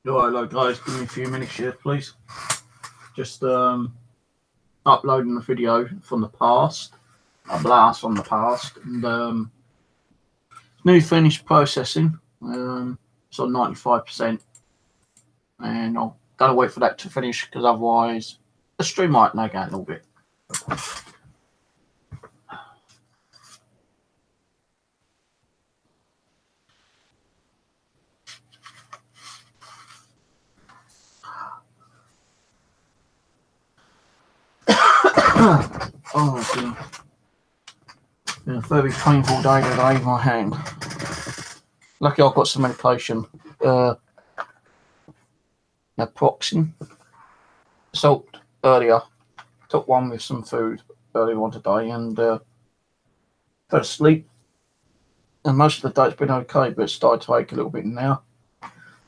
Hello guys, give me a few minutes here, please. Just uploading the video from the past, a blast from the past, and new finished processing. It's on 95%, and I've got to wait for that to finish because otherwise the stream might lag out a little bit. Oh dear. Been a very painful day today, my hand. Lucky I've got some medication. Naproxen. Salt earlier. Took one with some food earlier on today and fell asleep. And most of the day it's been okay, but it's started to ache a little bit now.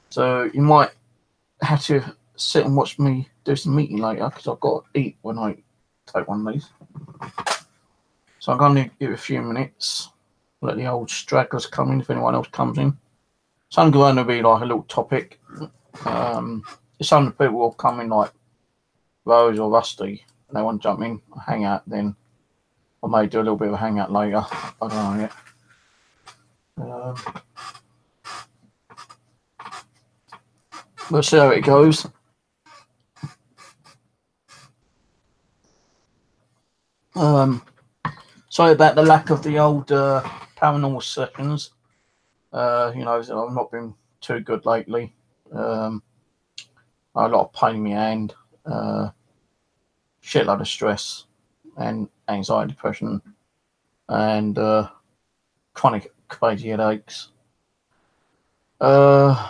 So you might have to sit and watch me do some eating later because I've got to eat when I take one of these. So I'm going to give it a few minutes, let the old stragglers come in if anyone else comes in. It's only going to be like a little topic. If some of the people will come in like Rose or Rusty and they want to jump in, hang out, then I may do a little bit of a hangout later. I don't know yet. We'll see how it goes. Sorry about the lack of the old paranormal sessions. I've not been too good lately. A lot of pain in my hand, shitload of stress and anxiety, depression, and chronic crazy headaches. Shitload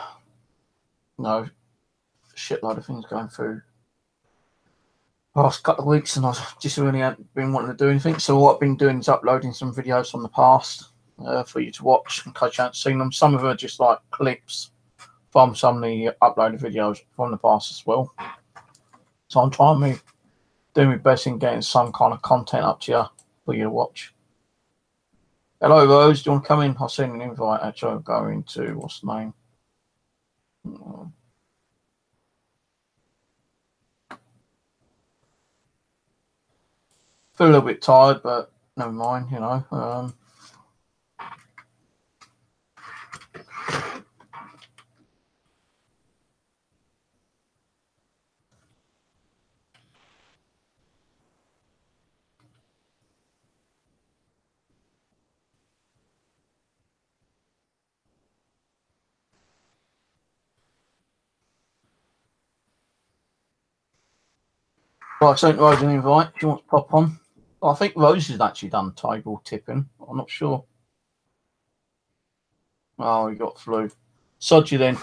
of things going through last couple of weeks, and I've just really haven't been wanting to do anything. So what I've been doing is uploading some videos from the past for you to watch in case you haven't seen them. Some of them are just like clips from some of the uploaded videos from the past as well. So I'm trying to do my best in getting some kind of content up to you for you to watch. Hello Rose, do you want to come in? I'll send an invite. Actually, I'll go into, what's the name? Feel a little bit tired, but never mind, Right, I sent Rose an invite. She wants to pop on. I think Rose has actually done table tipping. I'm not sure. Oh, he got flu. Sod you then.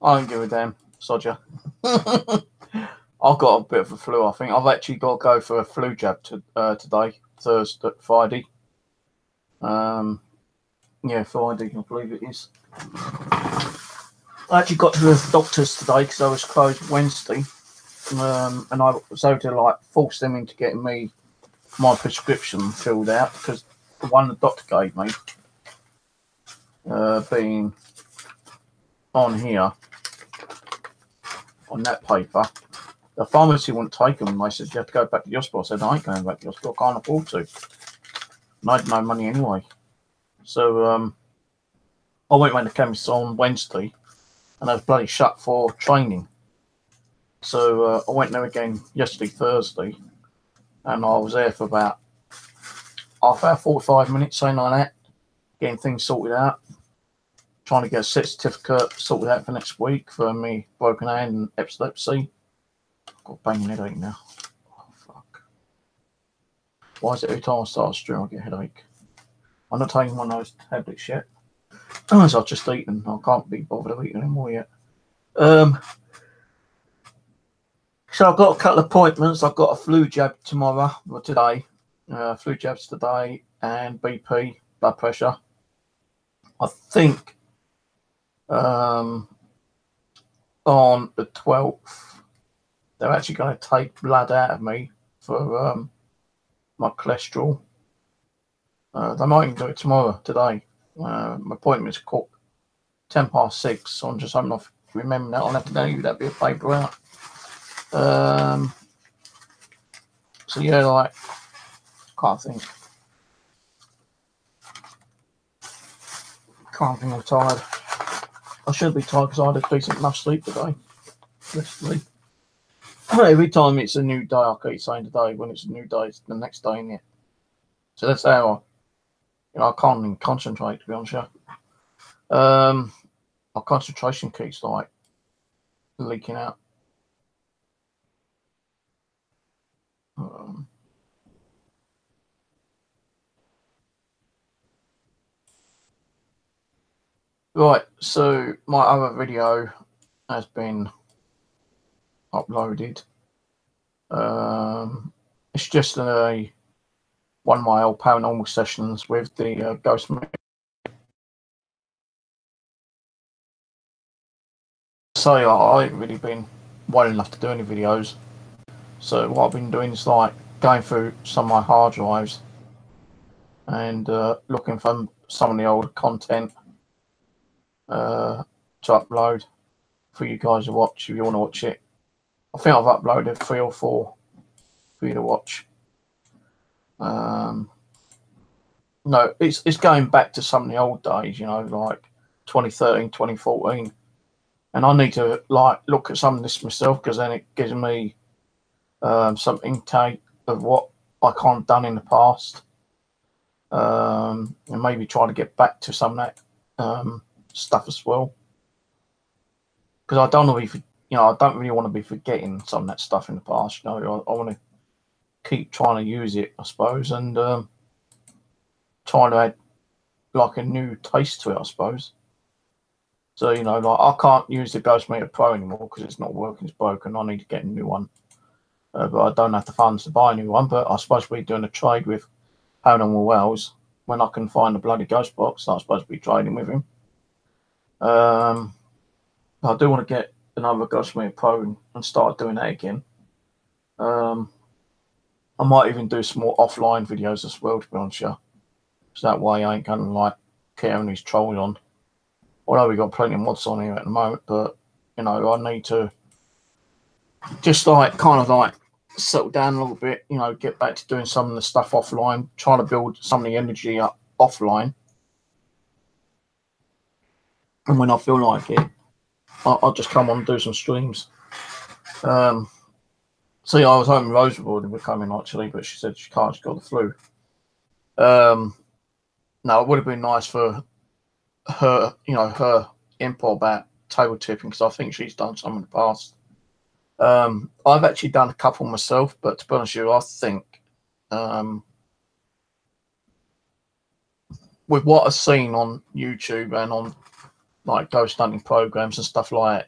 I don't give a damn. Sod you. I've got a bit of a flu, I think. I've actually got to go for a flu jab today, Friday. Friday, I believe it is. I actually got to the doctor's today because I was closed Wednesday. And I was able to force them into getting me my prescription filled out because the one the doctor gave me, being on here, on that paper, the pharmacy wouldn't take them. They said you have to go back to the hospital. I said I ain't going back to the hospital. I can't afford to. And I had no money anyway. So I went to the chemist on Wednesday, and I was bloody shut for training. So I went there again yesterday, Thursday, and I was there for about half hour, 45 minutes, something like that, getting things sorted out, trying to get a set certificate sorted out for next week for me broken hand and epilepsy. I've got a banging headache now. Oh, fuck. Why is it every time I start a stream I get a headache? I'm not taking one of those tablets yet. As I've just eaten, I can't be bothered to eat anymore yet. So I've got a couple of appointments. I've got a flu jab tomorrow, or today. Flu jabs today, and BP, blood pressure. I think on the 12th, they're actually going to take blood out of me for my cholesterol. They might even do it today. My appointment's called 6:10, so I'm just hoping remember that. I'll have to leave that bit of paper out. So yeah, like, can't think I'm tired. I should be tired because I had a decent enough sleep today. Yesterday. Every time it's a new day, I keep saying today, when it's a new day, it's the next day in it. So that's how I can't even concentrate, to be honest with you. My concentration keeps like leaking out. Right, so my other video has been uploaded. It's just one of my old paranormal sessions with the ghost man. So I ain't really been well enough to do any videos. So what I've been doing is like going through some of my hard drives and looking for some of the old content to upload for you guys to watch if you want to watch it. I think I've uploaded 3 or 4 for you to watch. No, it's going back to some of the old days, like 2013, 2014. And I need to like look at some of this myself, because then it gives me some intake of what I kind of done in the past, and maybe try to get back to some of that stuff as well. Because I don't want to be, I don't really want to be forgetting some of that stuff in the past. I want to keep trying to use it, I suppose, and trying to add like a new taste to it, I suppose. So, like I can't use the Ghostmeter Pro anymore because it's not working, it's broken. I need to get a new one. But I don't have the funds to buy a new one. But I suppose we're doing a trade with Paranormal Wells. When I can find the bloody ghost box, I'm supposed to be trading with him. I do want to get another Ghostmeter Pro and start doing that again. I might even do some more offline videos as well, to be honest with you. So that way I ain't going to like carrying these trolls on. Although we've got plenty of mods on here at the moment, but I need to just like kind of like settle down a little bit, get back to doing some of the stuff offline, trying to build some of the energy up offline. And when I feel like it, I'll just come on and do some streams. So yeah, I was hoping Rose would come in actually, but she said she can't, she's got the flu. No, it would have been nice for her, her input about table tipping, because I think she's done some in the past. I've actually done a couple myself, but to be honest with you, I think with what I've seen on YouTube and on like ghost hunting programs and stuff like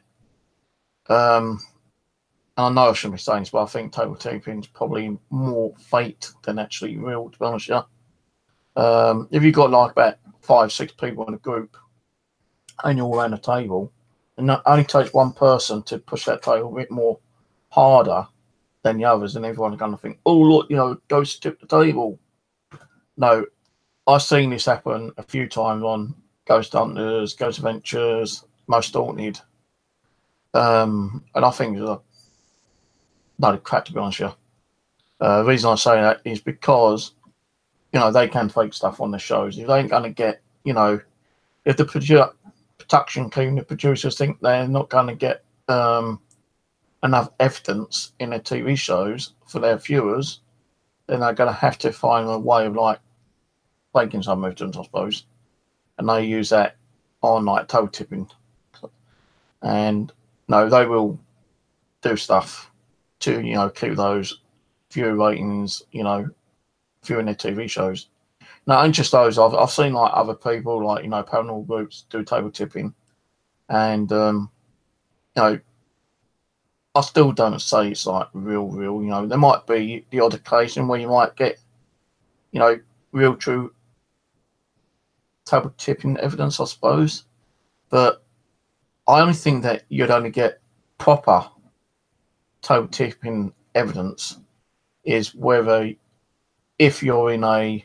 that, and I know I shouldn't be saying this, but I think table tipping is probably more fate than actually real, to be honest with you. If you've got like about 5, 6 people in a group and you're all around a table, and it only takes one person to push that table a bit more harder than the others, and everyone's going to think, oh, look, ghost tip the table. No, I've seen this happen a few times on Ghost Hunters, Ghost Adventures, Most Haunted. And I think it's a load of crap, to be honest with you. The reason I say that is because, they can fake stuff on the shows. If they ain't going to get, if the production team, the producers think they're not going to get enough evidence in their TV shows for their viewers, then they're going to have to find a way of like faking some evidence, I suppose. And they use that on like toe tipping. And no, they will do stuff to, keep those viewer ratings, viewing their TV shows. No, ain't just those. I've seen like other people, like, paranormal groups do table tipping. And, I still don't say it's like real. There might be the odd occasion where you might get, real true table tipping evidence, I suppose. But I only think that you'd only get proper table tipping evidence is whether, if you're in a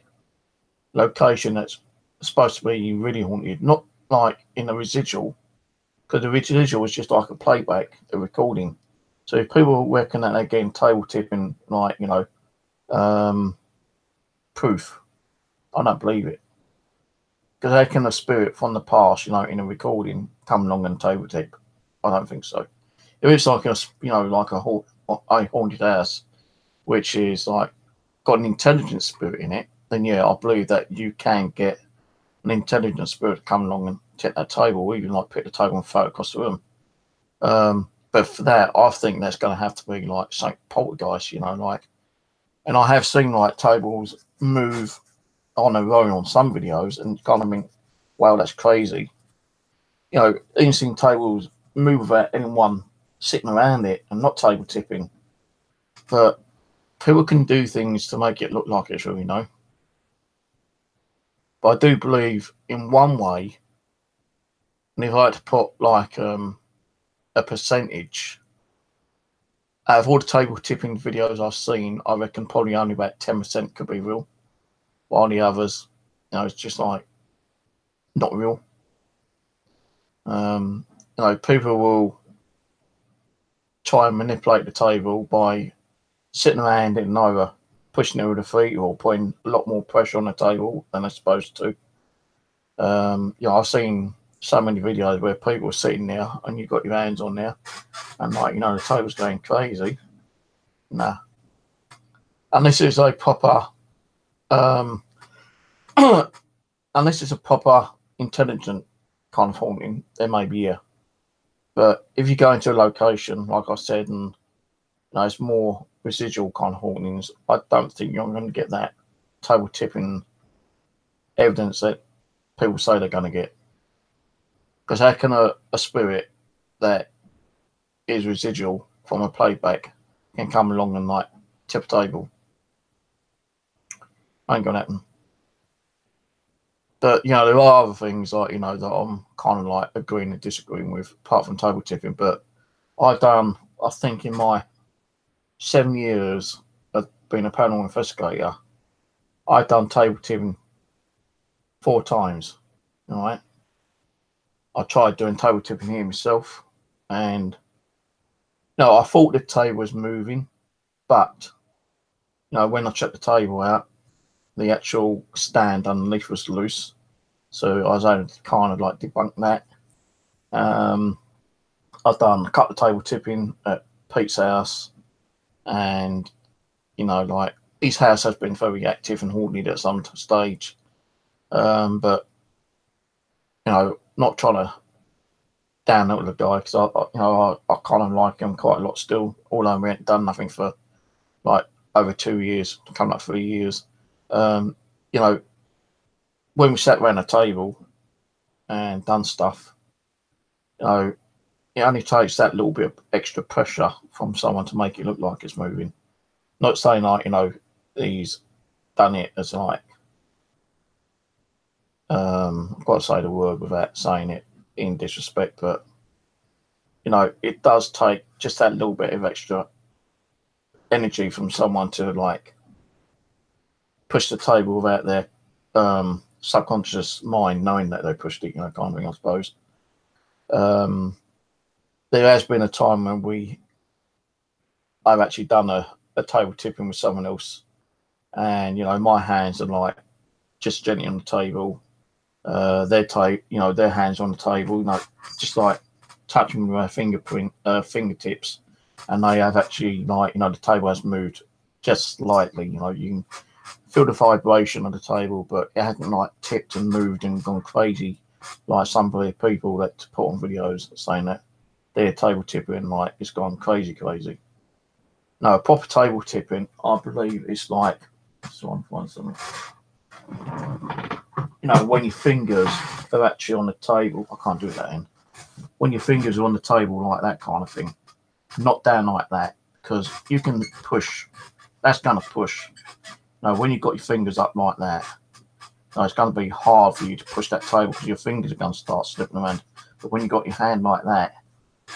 location that's supposed to be really haunted, not like in a residual, because the visual was just like a playback, a recording. So if people reckon that they're getting table tipping, like, you know, proof, I don't believe it. Because how can a spirit from the past, you know, in a recording, come along and table tip? I don't think so. If it's like a, you know, like a haunted house, which is like got an intelligent spirit in it, then yeah, I believe that you can get an intelligent spirit to come along and tip that table, or even like pick the table and throw it across the room. But for that, I think that's going to have to be like something poltergeist, you know, like. And I have seen like tables move on their own on some videos, and kind of think, wow, that's crazy. You know, even seen tables move without anyone sitting around it and not table tipping. But people can do things to make it look like it's real, you know. But I do believe in one way, and if I had to put like a percentage out of all the table tipping videos I've seen, I reckon probably only about 10% could be real, while the others, you know, it's just like not real. You know, people will try and manipulate the table by sitting around it and either pushing it with the feet or putting a lot more pressure on the table than they're supposed to. You know, I've seen so many videos where people are sitting there and you've got your hands on there and, like, you know, the table's going crazy. Nah. Unless it's a proper, unless it's a proper intelligent kind of haunting, there may be, yeah. But if you go into a location, like I said, and, you know, it's more residual kind of hauntings, I don't think you're going to get that table tipping evidence that people say they're going to get. Because how can a spirit that is residual from a playback can come along and like tip a table? Ain't going to happen. But, you know, there are other things, like, you know, that I'm kind of like agreeing and disagreeing with, apart from table tipping. But I think in my 7 years of being a paranormal investigator, I've done table tipping 4 times. All right. I tried doing table tipping here myself, and no, I thought the table was moving, but, you know, when I checked the table out, the actual stand underneath was loose, so I was able to kind of like debunk that. I've done a couple of table tipping at Pete's house, and, you know, like, his house has been very active and haunted at some stage, but, you know, not trying to down the guy, because I kind of like him quite a lot still, although we ain't done nothing for like over 2 years, coming up 3 years. You know, when we sat around a table and done stuff, you know, it only takes that little bit of extra pressure from someone to make it look like it's moving. Not saying, like, you know, he's done it as like, I've got to say the word without saying it in disrespect, but, you know, it does take just that little bit of extra energy from someone to like push the table without their subconscious mind knowing that they pushed it, you know, kind of thing, I suppose. There has been a time when I've actually done a table tipping with someone else, and, you know, my hands are like just gently on the table, their hands on the table, you know, just like touching with their fingertips, and they have actually, like, you know, the table has moved just slightly. You know, you can feel the vibration of the table, but it hasn't like tipped and moved and gone crazy like some of the people that put on videos saying that their table tipping, like, it's gone crazy. No, a proper table tipping, I believe, it's like, so I'm find something. You know, when your fingers are actually on the table, I can't do that in. When your fingers are on the table, like that kind of thing, not down like that, because you can push. That's going to push. Now, when you've got your fingers up like that, it's going to be hard for you to push that table because your fingers are going to start slipping around. But when you've got your hand like that,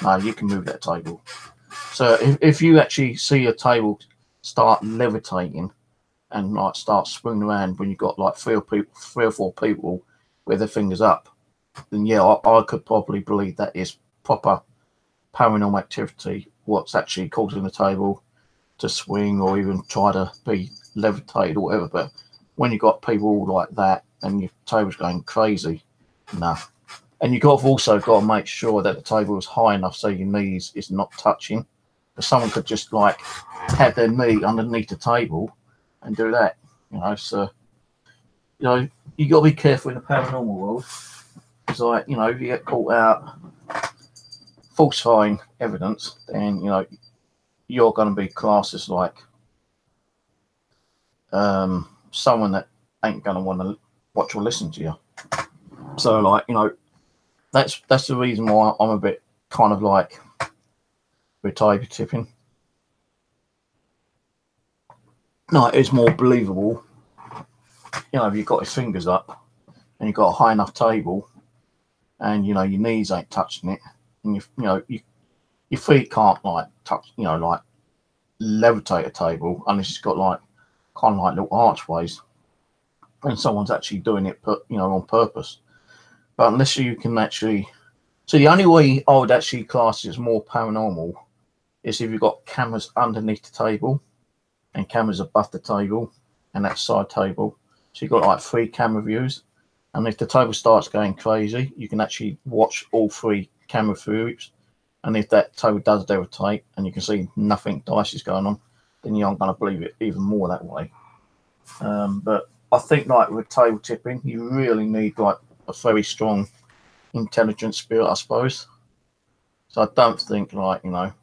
no, you can move that table. So if you actually see a table start levitating and like start swinging around when you've got like 3 or 4 people with their fingers up, then yeah, I could probably believe that is proper paranormal activity, what's actually causing the table to swing or even try to be levitated or whatever. But when you've got people like that and your table's going crazy, nah. And you've also got to make sure that the table is high enough so your knees is not touching. Because someone could just like have their knee underneath the table and do that, you know. So, you know, you got to be careful in the paranormal world. It's like, you know, if you get caught out falsifying evidence, then, you know, you're going to be classed as like someone that ain't going to want to watch or listen to you. So, like, you know, that's the reason why I'm a bit kind of like with table tipping. No, it's more believable. You know, if you've got his fingers up and you've got a high enough table and, you know, your knees ain't touching it and, your feet can't, like, touch, you know, like, levitate a table unless it's got, like, kind of like little archways and someone's actually doing it, you know, on purpose. But unless you can actually... So the only way I would actually class it as more paranormal is if you've got cameras underneath the table and cameras above the table and that side table. So you've got like 3 camera views. And if the table starts going crazy, you can actually watch all 3 camera views. And if that table does levitate and you can see nothing dice is going on, then you aren't going to believe it even more that way. But I think like with table tipping, you really need like a very strong intelligent spirit, I suppose. So I don't think, like, you know,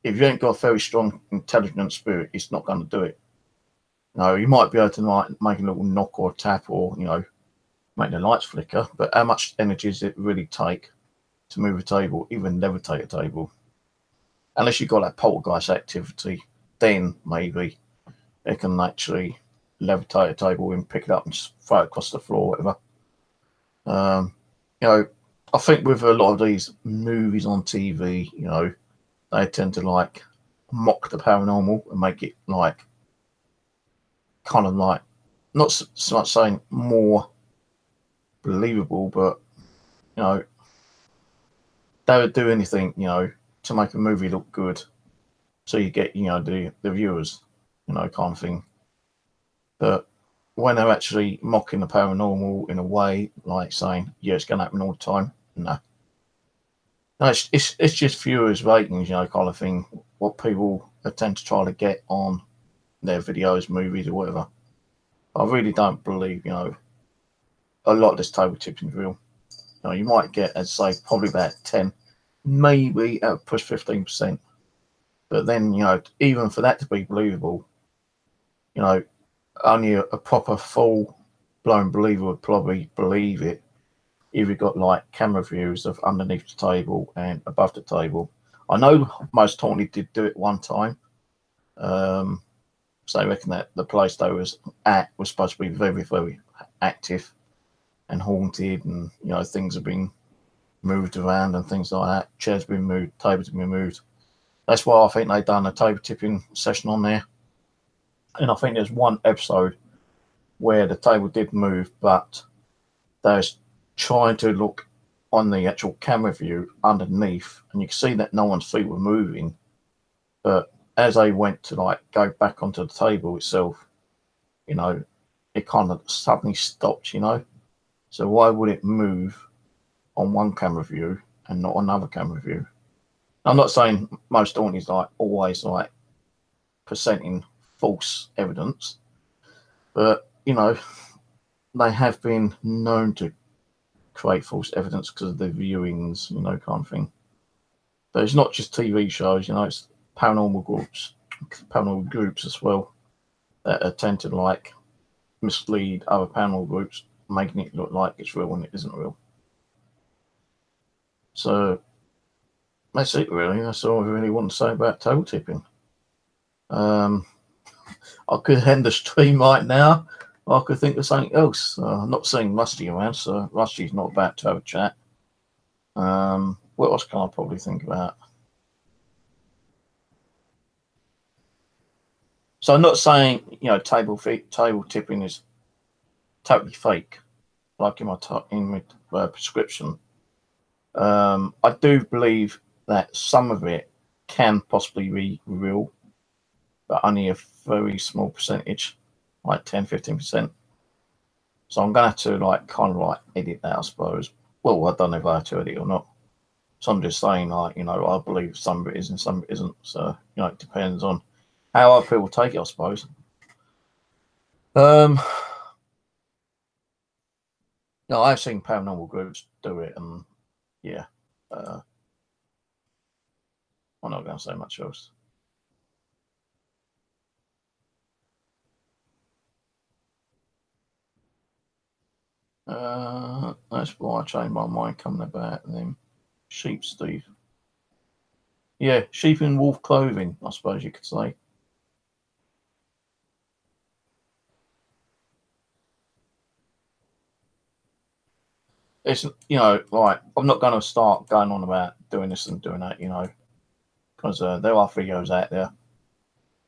if you ain't got a very strong intelligent spirit, it's not going to do it. You know, you might be able to like make a little knock or a tap or, you know, make the lights flicker, but how much energy does it really take to move a table, even levitate a table? Unless you've got that poltergeist activity, then maybe it can actually levitate a table and pick it up and just throw it across the floor or whatever. You know, I think with a lot of these movies on TV, you know, they tend to like mock the paranormal and make it like kind of like not so much saying more believable, but, you know, they would do anything, you know, to make a movie look good. So you get, you know, the viewers, you know, kind of thing. But when they're actually mocking the paranormal in a way, like saying, yeah, it's going to happen all the time, no. No, it's just viewers' ratings, you know, kind of thing, what people tend to try to get on their videos, movies, or whatever. I really don't believe, you know, a lot of this table tipping is real. You know, you might get, as I say, probably about 10, maybe at a push 15%. But then, you know, even for that to be believable, you know, only a proper full-blown believer would probably believe it if you've got like camera views of underneath the table and above the table. I know Most Haunted did do it one time. So they reckon that the place they was at was supposed to be very, very active and haunted, and, you know, things have been moved around and things like that. Chairs have been moved, tables have been moved. That's why I think they done a table tipping session on there. And I think there's one episode where the table did move, but there's trying to look on the actual camera view underneath, and you can see that no one's feet were moving. But as they went to like go back onto the table itself, you know, it kind of suddenly stopped, you know. So why would it move on one camera view and not another camera view? I'm not saying Most Haunted is like always like presenting false evidence, but, you know, they have been known to create false evidence because of the viewings, you know, kind of thing. But it's not just TV shows, you know, it's paranormal groups as well that tend to like mislead other paranormal groups, making it look like it's real when it isn't real. So that's it, really. That's all I really want to say about table tipping. I could end the stream right now. I could think of something else. I'm not seeing Rusty around, so Rusty's not about to have a chat. What else can I probably think about? So I'm not saying, you know, table tipping is totally fake, like in my prescription. I do believe that some of it can possibly be real, but only a very small percentage, like 10-15%. So I'm gonna have to like kind of like edit that, I suppose. Well, I don't know if I have to edit or not. So I'm just saying, like, I believe some of it is and some of it isn't. So it depends on how other people take it, I suppose. No, I've seen paranormal groups do it, and yeah, I'm not going to say much else. That's why I changed my mind coming about them sheep, Steve. Yeah, sheep in wolf clothing, I suppose you could say. It's like I'm not going to start going on about doing this and doing that, because there are videos out there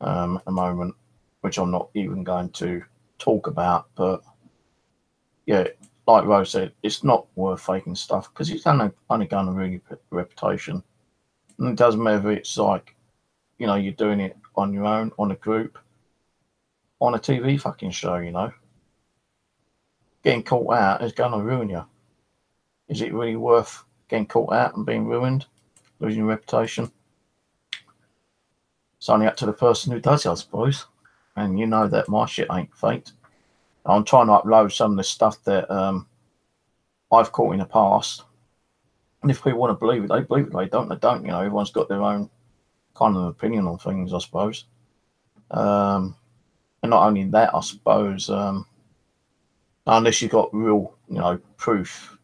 at the moment which I'm not even going to talk about. But yeah, like Rose said, it's not worth faking stuff because it's only going to ruin your reputation. And it doesn't matter if it's like you're doing it on your own, on a group, on a TV fucking show. Getting caught out is going to ruin you. Is it really worth getting caught out and being ruined, losing your reputation? It's only up to the person who does it, I suppose. And you know that my shit ain't faked. I'm trying to upload some of the stuff that I've caught in the past. And if people want to believe it, they believe it. They don't, they don't. Everyone's got their own kind of opinion on things, I suppose. And not only that, I suppose, unless you've got real, proof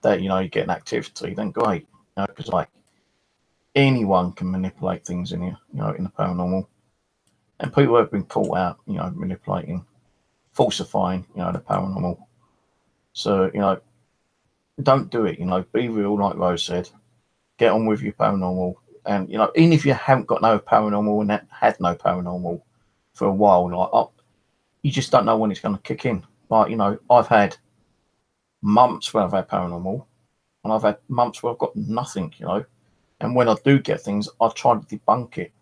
that, you're getting activity, then great. Because, like, anyone can manipulate things in here, in the paranormal. And people have been caught out, manipulating, falsifying, the paranormal. So, don't do it, be real, like Rose said. Get on with your paranormal. And, even if you haven't got no paranormal and had no paranormal for a while, like, you just don't know when it's going to kick in. Like, I've had months where I've had paranormal, and I've had months where I've got nothing, And when I do get things, I try to debunk it.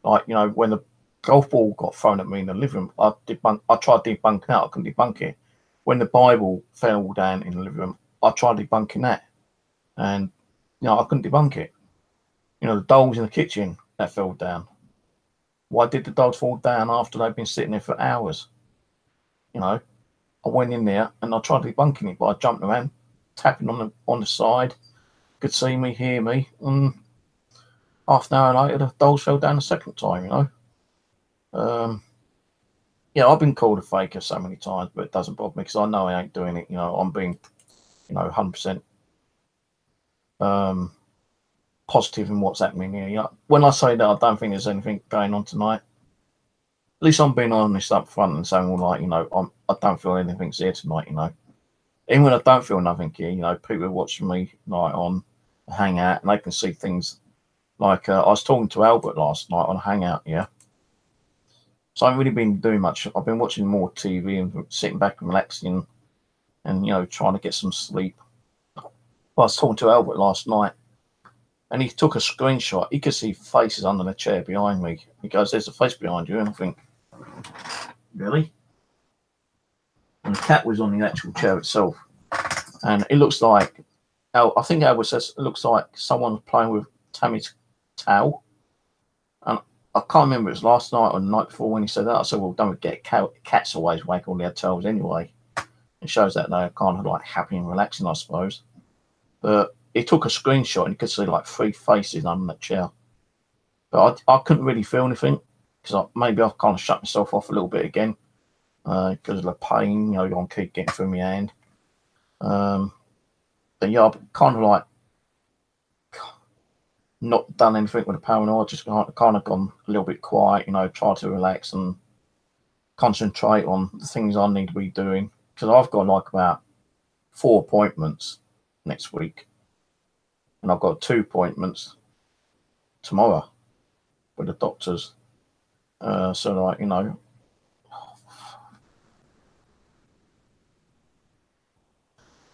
Like, when the golf ball got thrown at me in the living room, I tried debunking that. I couldn't debunk it. When the Bible fell down in the living room, I tried debunking that. And, I couldn't debunk it. The dolls in the kitchen that fell down. Why did the dolls fall down after they've been sitting there for hours? I went in there and I tried debunking it, but I jumped around, tapping on the side, could see me, hear me, and half an hour later the dolls fell down a second time. Yeah, I've been called a faker so many times, but it doesn't bother me because I know I ain't doing it. I'm being 100% positive in what's happening here. When I say that I don't think there's anything going on tonight, at least I'm being honest up front and saying, well, like, I don't feel anything's here tonight. Even when I don't feel nothing here, people are watching me like on a Hangout and they can see things. Like I was talking to Albert last night on a Hangout, yeah. So I haven't really been doing much. I've been watching more TV and sitting back and relaxing and, trying to get some sleep. I was talking to Albert last night and he took a screenshot. He could see faces under the chair behind me. He goes, there's a face behind you. And I think, really? And the cat was on the actual chair itself. And it looks like, I think Albert says it looks like someone's playing with Tammy's towel. And I can't remember if it was last night or the night before when he said that. I said, well, don't get cats always wake all their tails anyway. It shows that they're kind of like happy and relaxing, I suppose. But he took a screenshot and you could see like 3 faces under that chair. But I couldn't really feel anything because maybe I've kind of shut myself off a little bit again because of the pain, you don't keep getting through my hand. But yeah, I've kind of like not done anything with the paranormal. Just kind of gone a little bit quiet, try to relax and concentrate on the things I need to be doing. Because I've got like about 4 appointments next week. And I've got 2 appointments tomorrow with the doctors. So like,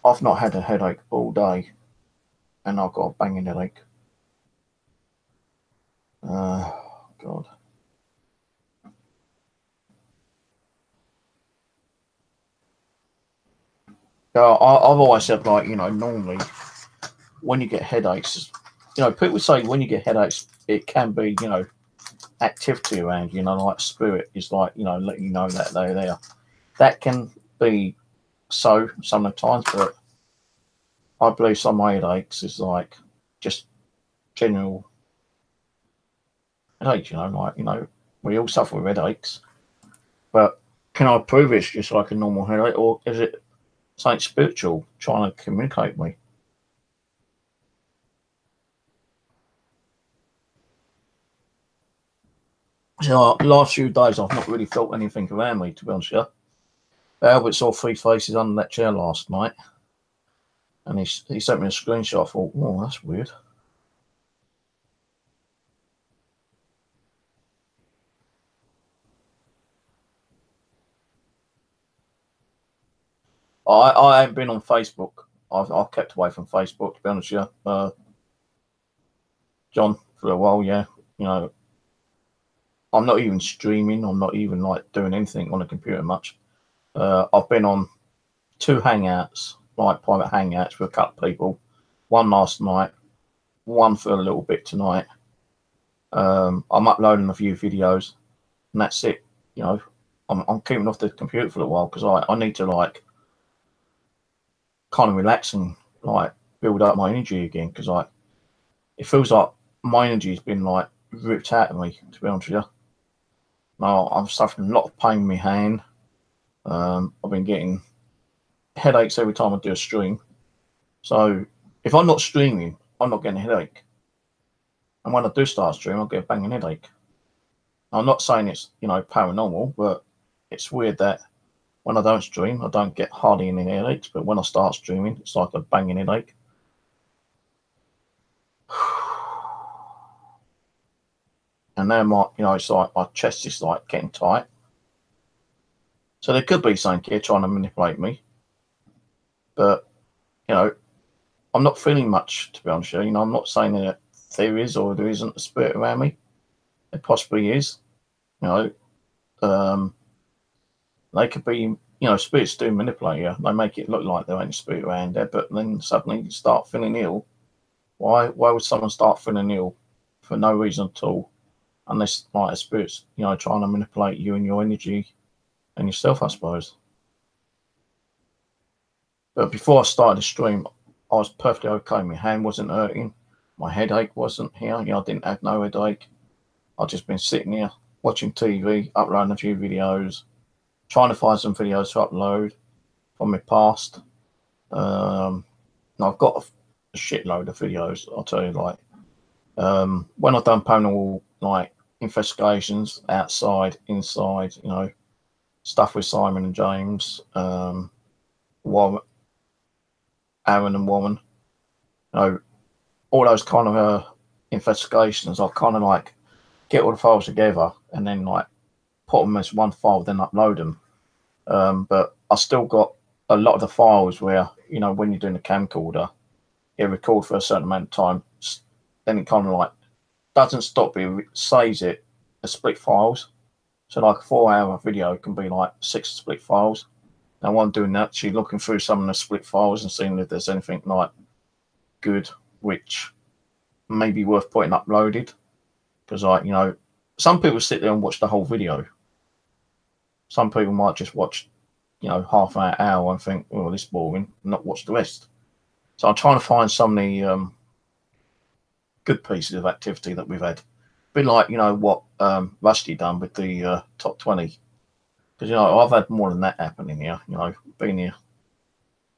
I've not had a headache all day. and I've got a banging headache. God. I've always said, like, you know, normally when you get headaches, you know, people say when you get headaches, it can be, you know, activity around, you know, like spirit is like, you know, letting you know that they're there. That can be so some of the times, but I believe some headaches is like just general headaches, you know, like, you know, we all suffer with headaches, but can I prove it's just like a normal headache, or is it something spiritual trying to communicate with me? So last few days I've not really felt anything around me, to be honest with you. Albert saw three faces under that chair last night, and he sent me a screenshot. I thought, oh, that's weird. I haven't been on Facebook. I've kept away from Facebook, to be honest with you, John, for a while. Yeah, you know, I'm not even streaming. I'm not even like doing anything on the computer much. I've been on two hangouts, like private hangouts with a couple of people. One last night, one for a little bit tonight. I'm uploading a few videos, and that's it. You know, I'm keeping off the computer for a while because I need to like kind of relax and like build up my energy again, because like it feels like my energy has been like ripped out of me, to be honest with you. Now I'm suffering a lot of pain in my hand. I've been getting headaches every time I do a stream. So if I'm not streaming, I'm not getting a headache. And when I do start streaming, I'll get a banging headache. I'm not saying it's, you know, paranormal, but it's weird that when I don't stream, I don't get hardly any headaches. But when I start streaming, it's like a banging headache. And now my, you know, it's like my chest is like getting tight. So there could be something here trying to manipulate me. But, you know, I'm not feeling much, to be honest with you. You know, I'm not saying that there is or there isn't a spirit around me. There possibly is. You know, they could be, you know, spirits do manipulate you. They make it look like there ain't a spirit around there, but then suddenly you start feeling ill. Why would someone start feeling ill for no reason at all? Unless like a spirit's, you know, trying to manipulate you and your energy and yourself, I suppose. But before I started the stream, I was perfectly okay. My hand wasn't hurting. My headache wasn't here. You know, I didn't have no headache. I've just been sitting here watching TV, uploading a few videos, trying to find some videos to upload from my past. I've got a shitload of videos, I'll tell you, like, when I've done paranormal, like, investigations outside, inside, you know, stuff with Simon and James, Aaron and Warren, you know, all those kind of investigations, I kind of like get all the files together and then like put them as one file, then upload them. But I still got a lot of the files where, you know, when you're doing a camcorder, it records for a certain amount of time, then it kind of like doesn't stop, it saves it as split files. So like a 4-hour video can be like 6 split files. Now while I'm doing that, she's looking through some of the split files and seeing if there's anything like good which may be worth putting uploaded. Because like, you know, some people sit there and watch the whole video. Some people might just watch, you know, half an hour and think, oh, this is boring, and not watch the rest. So I'm trying to find some of the good pieces of activity that we've had. A bit like, you know, what Rusty done with the top 20. Because, you know, I've had more than that happening here. You know, been here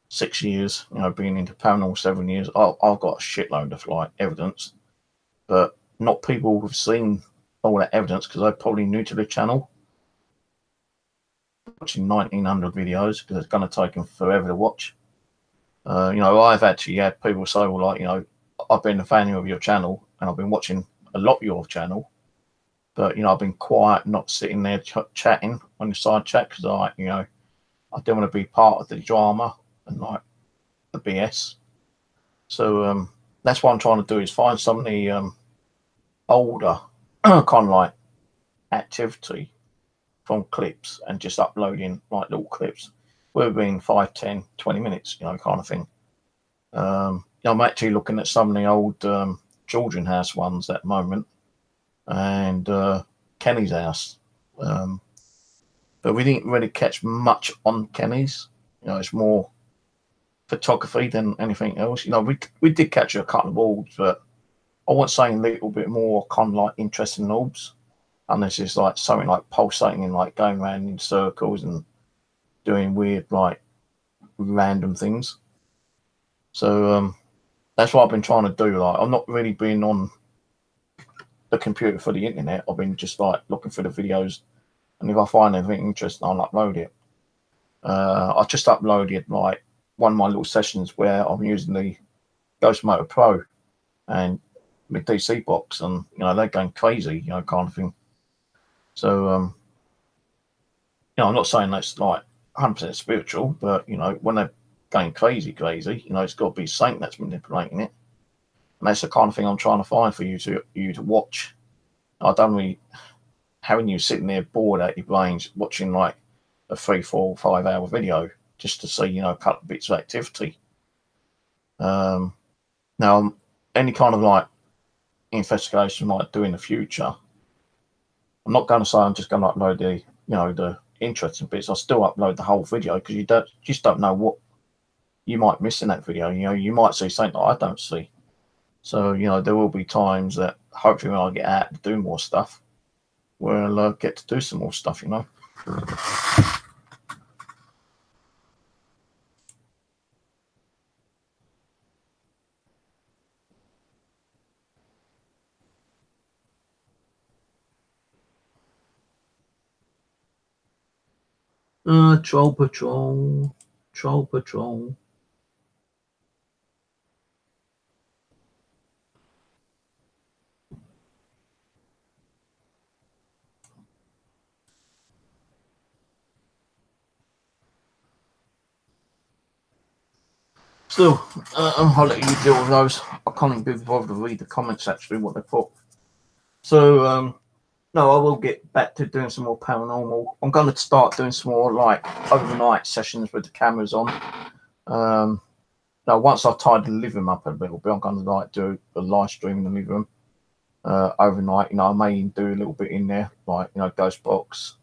6 years, you know, being into paranormal 7 years. I've got a shitload of like evidence, but not people who've seen all that evidence because they're probably new to the channel. Watching 1900 videos because it's going to take them forever to watch. You know, I've actually had people say, well, like, you know, I've been a fan of your channel and I've been watching a lot of your channel, but, you know, I've been quiet, not sitting there chatting on the side chat because I, you know, I don't want to be part of the drama and like the BS. So, that's what I'm trying to do, is find some of the older kind of like activity from clips and just uploading like little clips, whether being 5, 10, 20 minutes, you know, kind of thing. I'm actually looking at some of the old Georgian house ones at the moment, and Kenny's house. But we didn't really catch much on Kenny's. You know, it's more photography than anything else. You know, we did catch a couple of orbs, but I was saying a little bit more kind of like interesting orbs. Unless it's like something like pulsating and like going around in circles and doing weird like random things. So that's what I've been trying to do. Like, I'm not really been on the computer for the internet. I've been just like looking for the videos, and if I find anything interesting, I'll upload it. I just uploaded like one of my little sessions where I'm using the Ghost Motor Pro and the DC box, and you know, they're going crazy, you know, kind of thing. So you know, I'm not saying that's like 100% spiritual, but you know, when they're going crazy, you know, it's got to be something that's manipulating it, and that's the kind of thing I'm trying to find for you to watch. I don't really having you sitting there bored out your brains watching like a 3, 4, 5 hour video just to see, you know, a couple of bits of activity. Now, any kind of like investigation I might do in the future, I'm not going to say I'm just going to upload the, you know, the interesting bits. I'll still upload the whole video, because you just don't know what you might miss in that video. You know, you might see something that I don't see. So, you know, there will be times that hopefully when I get out to do more stuff, we'll get to do some more stuff, you know. Troll Patrol. Troll Patrol. Still, I'll let you deal with those. I can't even be bothered to read the comments, actually, what they put. So, no, I will get back to doing some more paranormal. I'm going to start doing some more, like, overnight sessions with the cameras on. Now, once I've tied the living room up a little bit, I'm going to, like, do a live stream in the living room overnight. You know, I may do a little bit in there, like, you know, Ghost Box,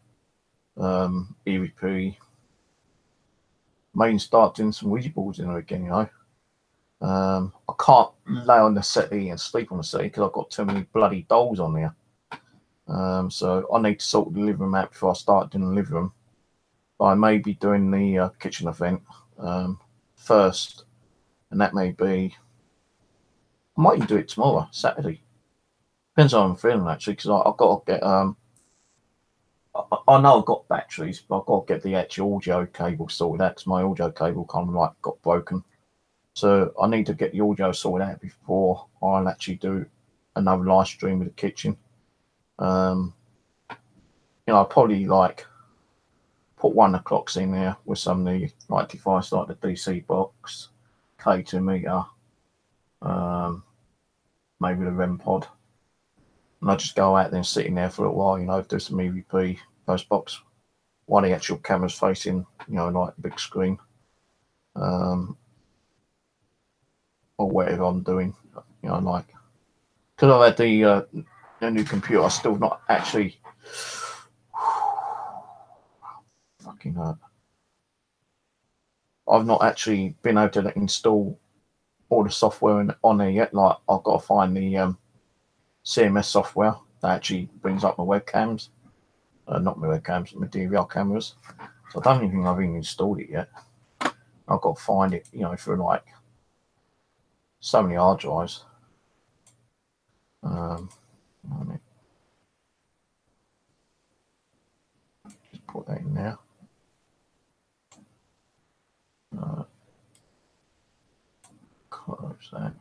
EVP. May even start doing some Ouija boards in there again, you know. I can't lay on the settee and sleep on the settee because I've got too many bloody dolls on there. So I need to sort the living room out before I start doing the living room. But I may be doing the kitchen event first, and that may be, I might even do it tomorrow, Saturday. Depends how I'm feeling, actually, because I've got to get I know I've got batteries, but I've got to get the actual audio cable sorted out, because my audio cable kind of like got broken. So I need to get the audio sorted out before I'll actually do another live stream with the kitchen. You know, I'll probably like put 1 o'clocks in there with some of the like devices like the DC box, K2 meter, maybe the REM pod. And I just go out there and sit in there for a while, you know, do some EVP, Ghost Box, while the actual camera's facing, you know, like the big screen. Or whatever I'm doing, you know, like, because I've had the new computer, I'm still not actually fucking hurt. I've not actually been able to install all the software on there yet. Like, I've got to find the CMS software that actually brings up my webcams, not my webcams, my DVR cameras. So I don't even think I've even installed it yet. I've got to find it, you know, for like so many hard drives. Just put that in there. Close that.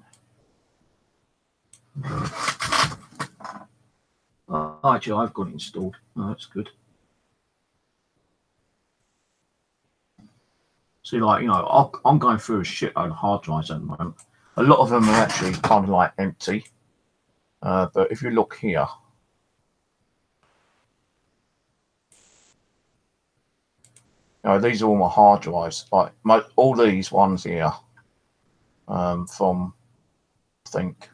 Actually, I've got it installed. Oh, that's good. See, like, you know, I'm going through a shitload of hard drives at the moment. A lot of them are actually kind of like empty. But if you look here, these are all my hard drives. Like all these ones here, from I think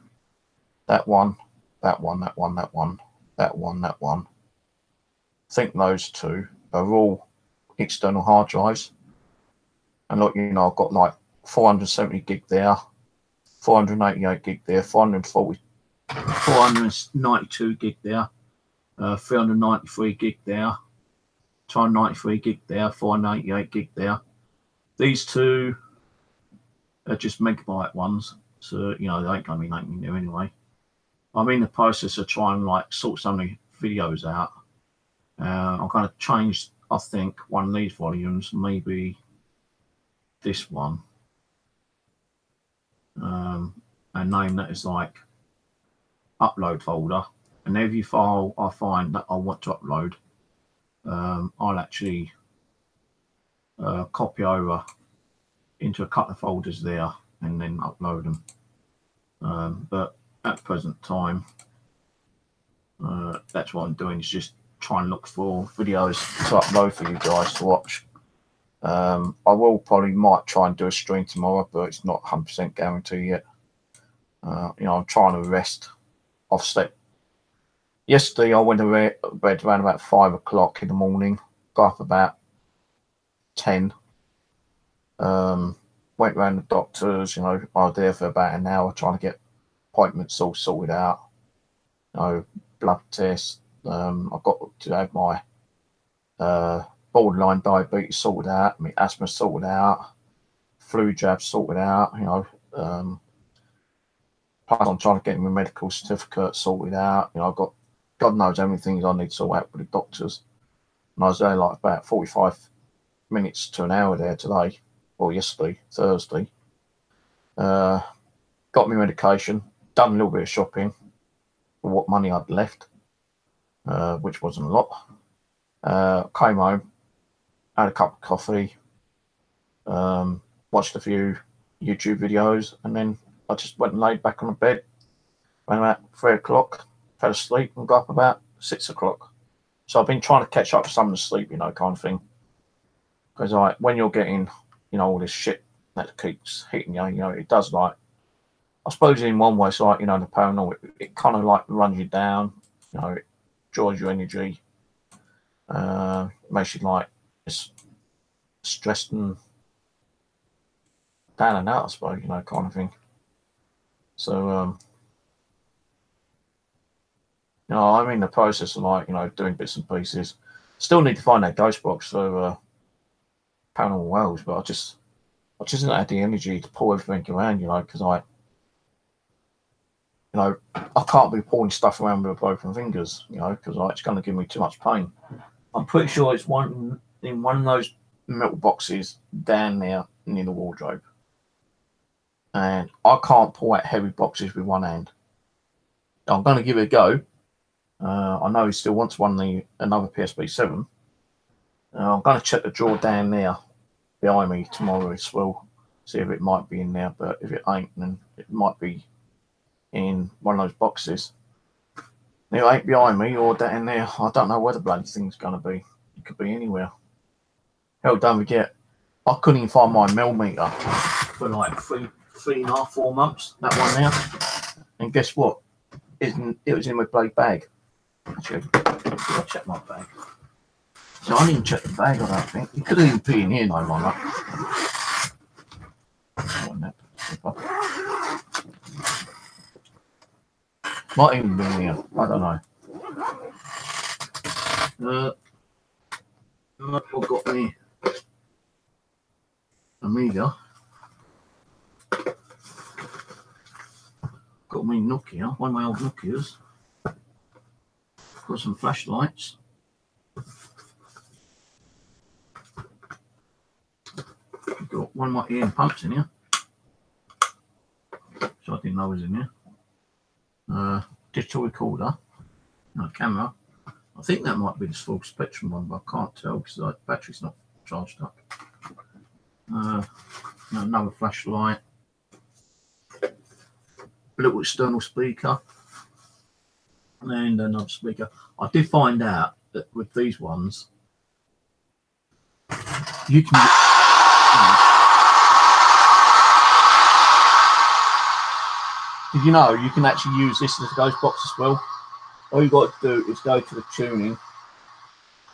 that one, that one, that one, that one, that one, that one. I think those two are all external hard drives. And look, I've got like 470 gig there, 488 gig there, 492 gig there, 393 gig there, 293 gig there, 488 gig there. These two are just megabyte ones, so they ain't gonna be nothing new anyway. I'm in the process of trying like sort some of the videos out. I'm gonna change, I think, one of these volumes, maybe this one, and name that as like upload folder. And every file I find that I want to upload, I'll actually copy over into a couple of folders there and then upload them. But at the present time, that's what I'm doing, is just try and look for videos to upload for you guys to watch. I will might try and do a stream tomorrow, but it's not 100% guarantee yet. I'm trying to rest. I've slept. Yesterday I went to bed around about 5 o'clock in the morning. Got up about 10. Went round the doctors. I was there for about an hour trying to get appointments all sorted out. Blood tests. I got to have my borderline diabetes sorted out, my asthma sorted out, flu jab sorted out. Plus I'm trying to get my medical certificate sorted out. I've got God knows how many things I need to sort out with the doctors. And I was there like about 45 minutes to an hour there today, or yesterday, Thursday. Got my medication, done a little bit of shopping for what money I'd left, which wasn't a lot. Came home, had a cup of coffee, watched a few YouTube videos, and then I just went and laid back on the bed around about 3 o'clock, fell asleep, and got up about 6 o'clock. So I've been trying to catch up some of the sleep, kind of thing. Because when you're getting, all this shit that keeps hitting you, it does I suppose in one way it's like, the paranormal, it kind of like runs you down, it draws your energy, makes you like stressed and down and out, I suppose, kind of thing. So, I'm in the process of doing bits and pieces. Still need to find that ghost box for Paranormal Wales, but I just don't have the energy to pull everything around, because I can't be pulling stuff around with broken fingers, because it's going to give me too much pain. I'm pretty sure it's in one of those metal boxes down there near the wardrobe. And I can't pull out heavy boxes with one hand. I'm going to give it a go. I know he still wants another PSP7. I'm going to check the drawer down there behind me tomorrow as well. See if it might be in there. But if it ain't, then it might be in one of those boxes. It ain't behind me or down there. I don't know where the bloody thing's going to be. It could be anywhere. Hell, don't forget, I couldn't even find my millimeter for like 3.5, 4 months. That one there. And guess what? It was in my bloody bag. Actually, I'll check my bag. So I didn't even check the bag, I don't think. It could have even been in here, no longer. Might even be in here. I don't know. I've got me Amiga. Got me Nokia, one of my old Nokias. Got some flashlights. Got one of my Ian pumps in here. So I didn't know was in here. Digital recorder. No, camera. I think that might be the full spectrum one, but I can't tell because the battery's not charged up. Another flashlight. little external speaker and another speaker. I did find out that with these ones, you can. Did you know you can actually use this as a ghost box as well? All you got to do is go to the tuning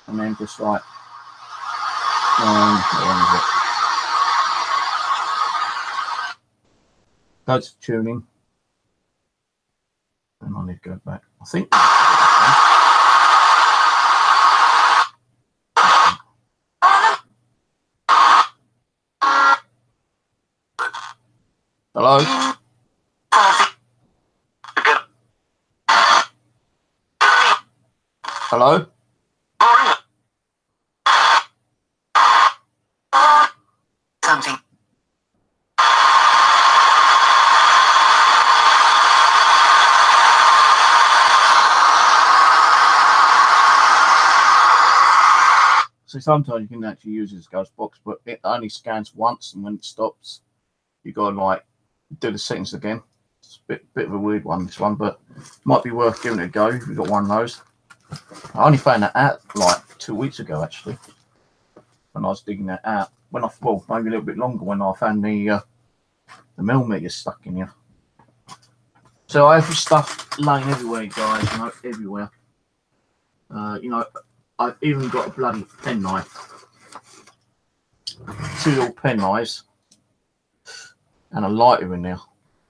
and then just like go to tuning, and I need to go back. I think. Hello. Hello. Something. So sometimes you can actually use it as a ghost box, but it only scans once, and when it stops, you got to like do the settings again. It's a bit of a weird one, this one, but might be worth giving it a go if you've got one of those. I only found that out like 2 weeks ago, actually, when I was digging that out. When I, well, maybe a little bit longer, when I found the millimeter stuck in here. So I have this stuff laying everywhere, guys. You know, everywhere. You know, I've even got a bloody penknife, 2 little penknives, and a lighter in there.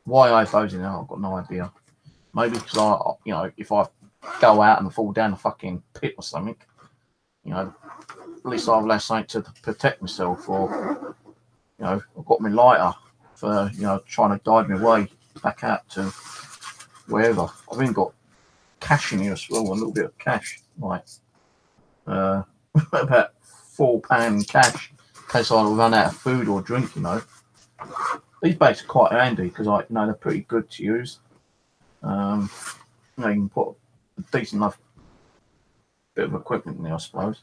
Why I have those in there, I've got no idea. Maybe because I, you know, if I go out and fall down a fucking pit or something, you know, at least I've left something to protect myself, or, you know, I've got my lighter for, you know, trying to guide my way back out to wherever. I've even got cash in here as well, a little bit of cash, like about £4 cash in case I run out of food or drink, you know. These bags are quite handy because, like, you know, they're pretty good to use. You know, you can put a decent enough bit of equipment in there, I suppose.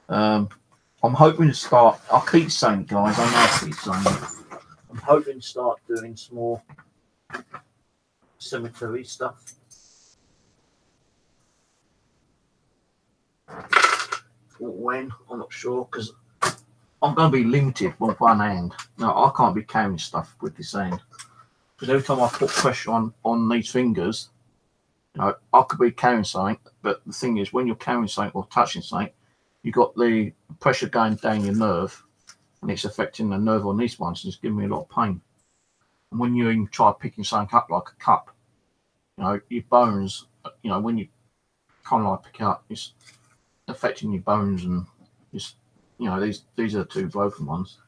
I'm hoping to start. I keep saying it, guys. I know I keep saying it. I'm hoping to start doing some more cemetery stuff. When, I'm not sure, because I'm going to be limited with one hand. No, I can't be carrying stuff with this hand, because every time I put pressure on these fingers, you know, I could be carrying something, but the thing is, when you're carrying something or touching something, you got the pressure going down your nerve, and it's affecting the nerve on these ones, and it's giving me a lot of pain. And when you even try picking something up like a cup, you know, your bones, you know, when you kind of like pick it up, it's affecting your bones, and it's, you know, these are the 2 broken ones.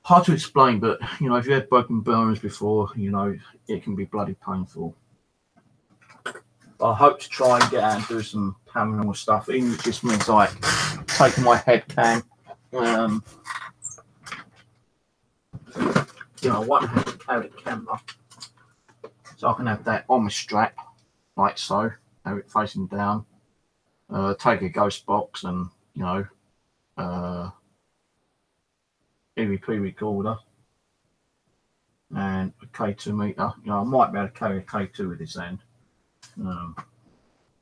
Hard to explain, but, you know, if you had broken bones before, you know, it can be bloody painful. I hope to try and get out and do some paranormal stuff, even if it just means like taking my head cam. You know, I want to have to carry the camera, so I can have that on my strap, like so, have it facing down. Take a ghost box and, you know, EVP recorder and a K2 meter. You know, I might be able to carry a K2 with this hand. That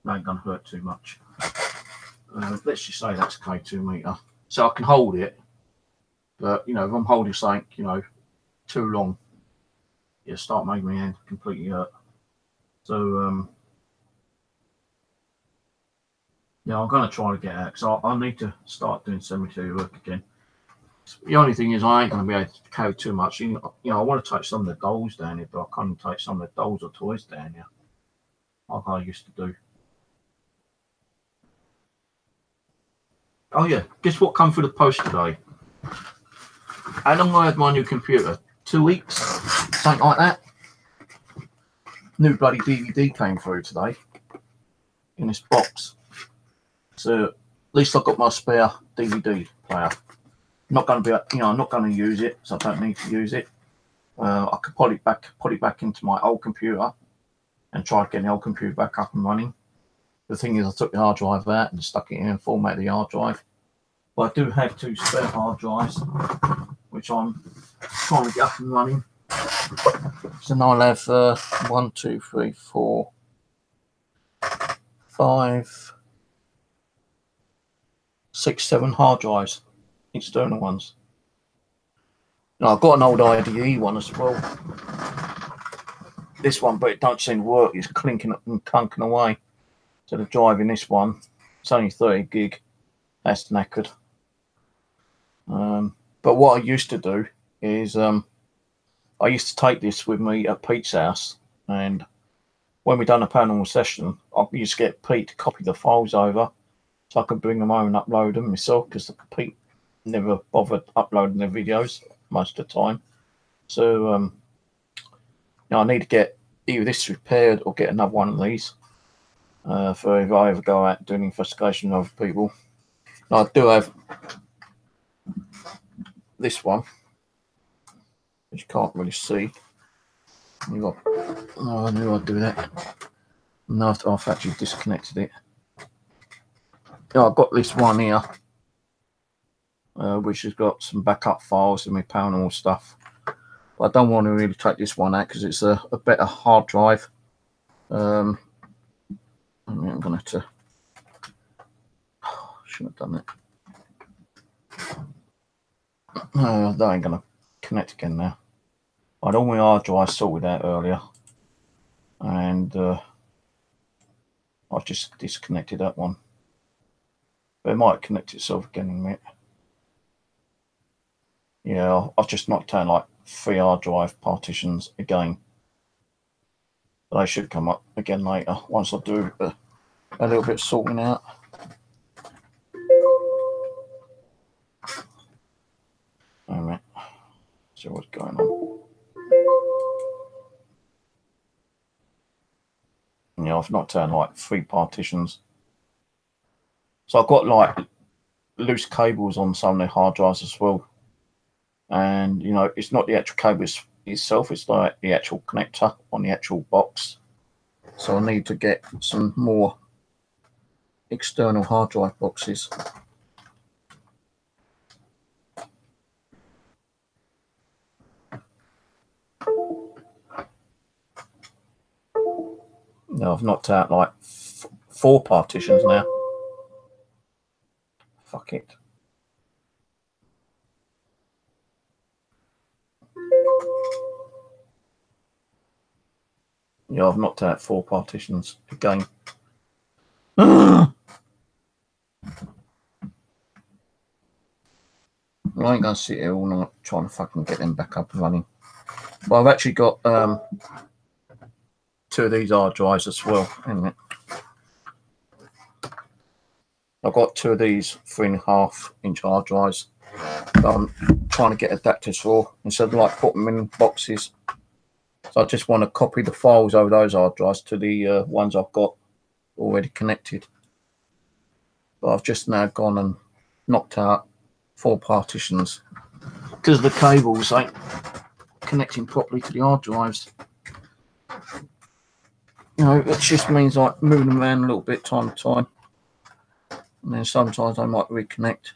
ain't gonna hurt too much. Let's just say that's a K2 meter, so I can hold it. But, you know, if I'm holding something, you know, too long, it'll start making my hand completely hurt. So yeah, I'm going to try to get out, because I need to start doing cemetery work again. The only thing is, I ain't going to be able to carry too much. You know, I want to take some of the dolls down here, but I can't take some of the dolls or toys down here like I used to do. Oh yeah, guess what come through the post today? How long have I had my new computer? 2 weeks? Something like that. New bloody DVD came through today in this box. So at least I've got my spare DVD player. Not going to be, you know, I'm not going to use it, so I don't need to use it. I could put it back into my old computer and try to get the old computer back up and running. The thing is, I took the hard drive out and stuck it in and formatted the hard drive. But I do have 2 spare hard drives, which I'm trying to get up and running. So now I'll have 1, 2, 3, 4, 5, 6, 7 hard drives, external ones. Now I've got an old IDE one as well. This one, but it don't seem to work. It's clinking up and clunking away. So the drive in this one, it's only 30 gig. That's knackered. But what I used to do is I used to take this with me at Pete's house, and when we done a paranormal session, I used to get Pete to copy the files over so I could bring them home and upload them myself, because Pete never bothered uploading their videos most of the time. So I need to get either this repaired or get another one of these for if I ever go out doing investigation with other people. Now, I do have this one, which you can't really see. Oh, I knew I'd do that. No, I've actually disconnected it. I've got this one here, which has got some backup files and my paranormal stuff. But I don't want to really take this one out because it's a better hard drive. I'm going to have to. Shouldn't have done it. No, that ain't going to connect again now. I had all my hard drives sorted out earlier, and I've just disconnected that one. But it might connect itself again in a minute. Yeah, I've just knocked out like 3 hard drive partitions again. But they should come up again later once I do a little bit of sorting out. Alright, see what's going on. Yeah, I've knocked out like 3 partitions. So I've got like loose cables on some of the hard drives as well. And it's not the actual cable itself, it's like the actual connector on the actual box. So I need to get some more external hard drive boxes. I've knocked out like 4 partitions now. Fuck it. Yeah, I've knocked out 4 partitions again. I ain't gonna sit here all night trying to fucking get them back up and running. But I've actually got 2 of these hard drives as well, isn't it? I've got 2 of these 3.5-inch hard drives that I'm trying to get adapters for instead of like putting them in boxes. So I just want to copy the files over those hard drives to the ones I've got already connected. But I've just now gone and knocked out 4 partitions because the cables ain't connecting properly to the hard drives. It just means like moving them around a little bit time to time, and then sometimes I might reconnect.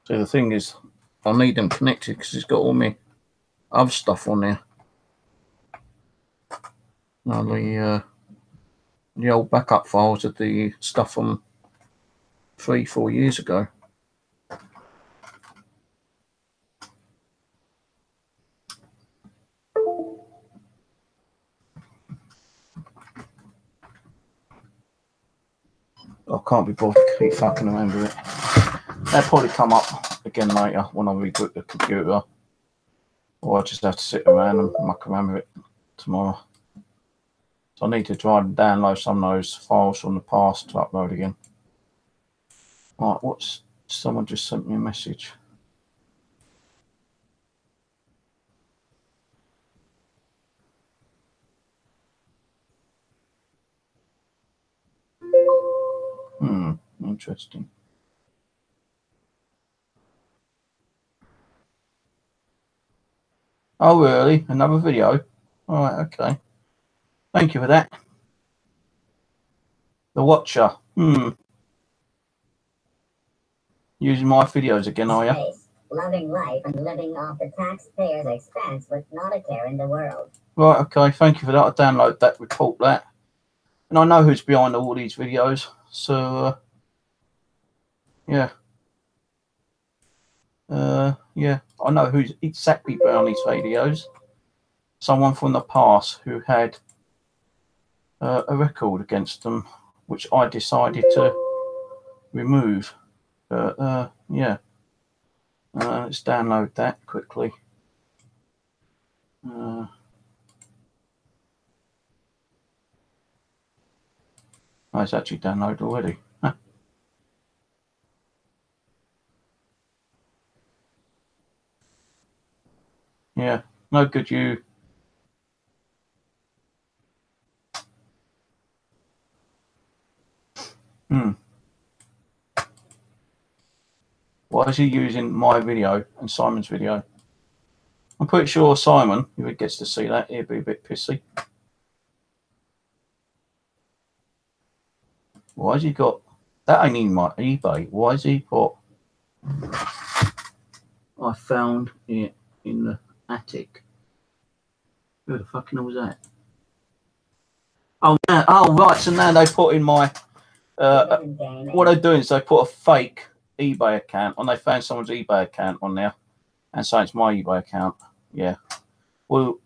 So the thing is, I need them connected because it's got all my other stuff on there. Now the old backup files of the stuff from 3-4 years ago. I can't be bothered to keep fucking around with it. They'll probably come up again later when I reboot the computer, or I just have to sit around and muck around with it tomorrow. So I need to try and download some of those files from the past to upload again. Right, someone just sent me a message. Interesting. Oh, really? Another video? All right, okay. Thank you for that. The Watcher. Using my videos again, are you? Loving life and living off the taxpayers' expense with not a care in the world. Right, okay, thank you for that. I'll download that, report that. And I know who's behind all these videos. So, yeah. Yeah, I know who's exactly behind these videos. Someone from the past who had a record against them, which I decided to remove. But, yeah. Let's download that quickly. Oh, it's actually downloaded already. Huh. Yeah, no good you. Why is he using my video and Simon's video? I'm pretty sure Simon, if he gets to see that, he'll be a bit pissy. Why has he got... That ain't in my eBay. Why has he put... I found it in the attic. Who the fucking hell was that? Oh, right. So now they put in my... what they're doing is they put a fake eBay account on. They found someone's eBay account on there and say it's my eBay account. Yeah. Well,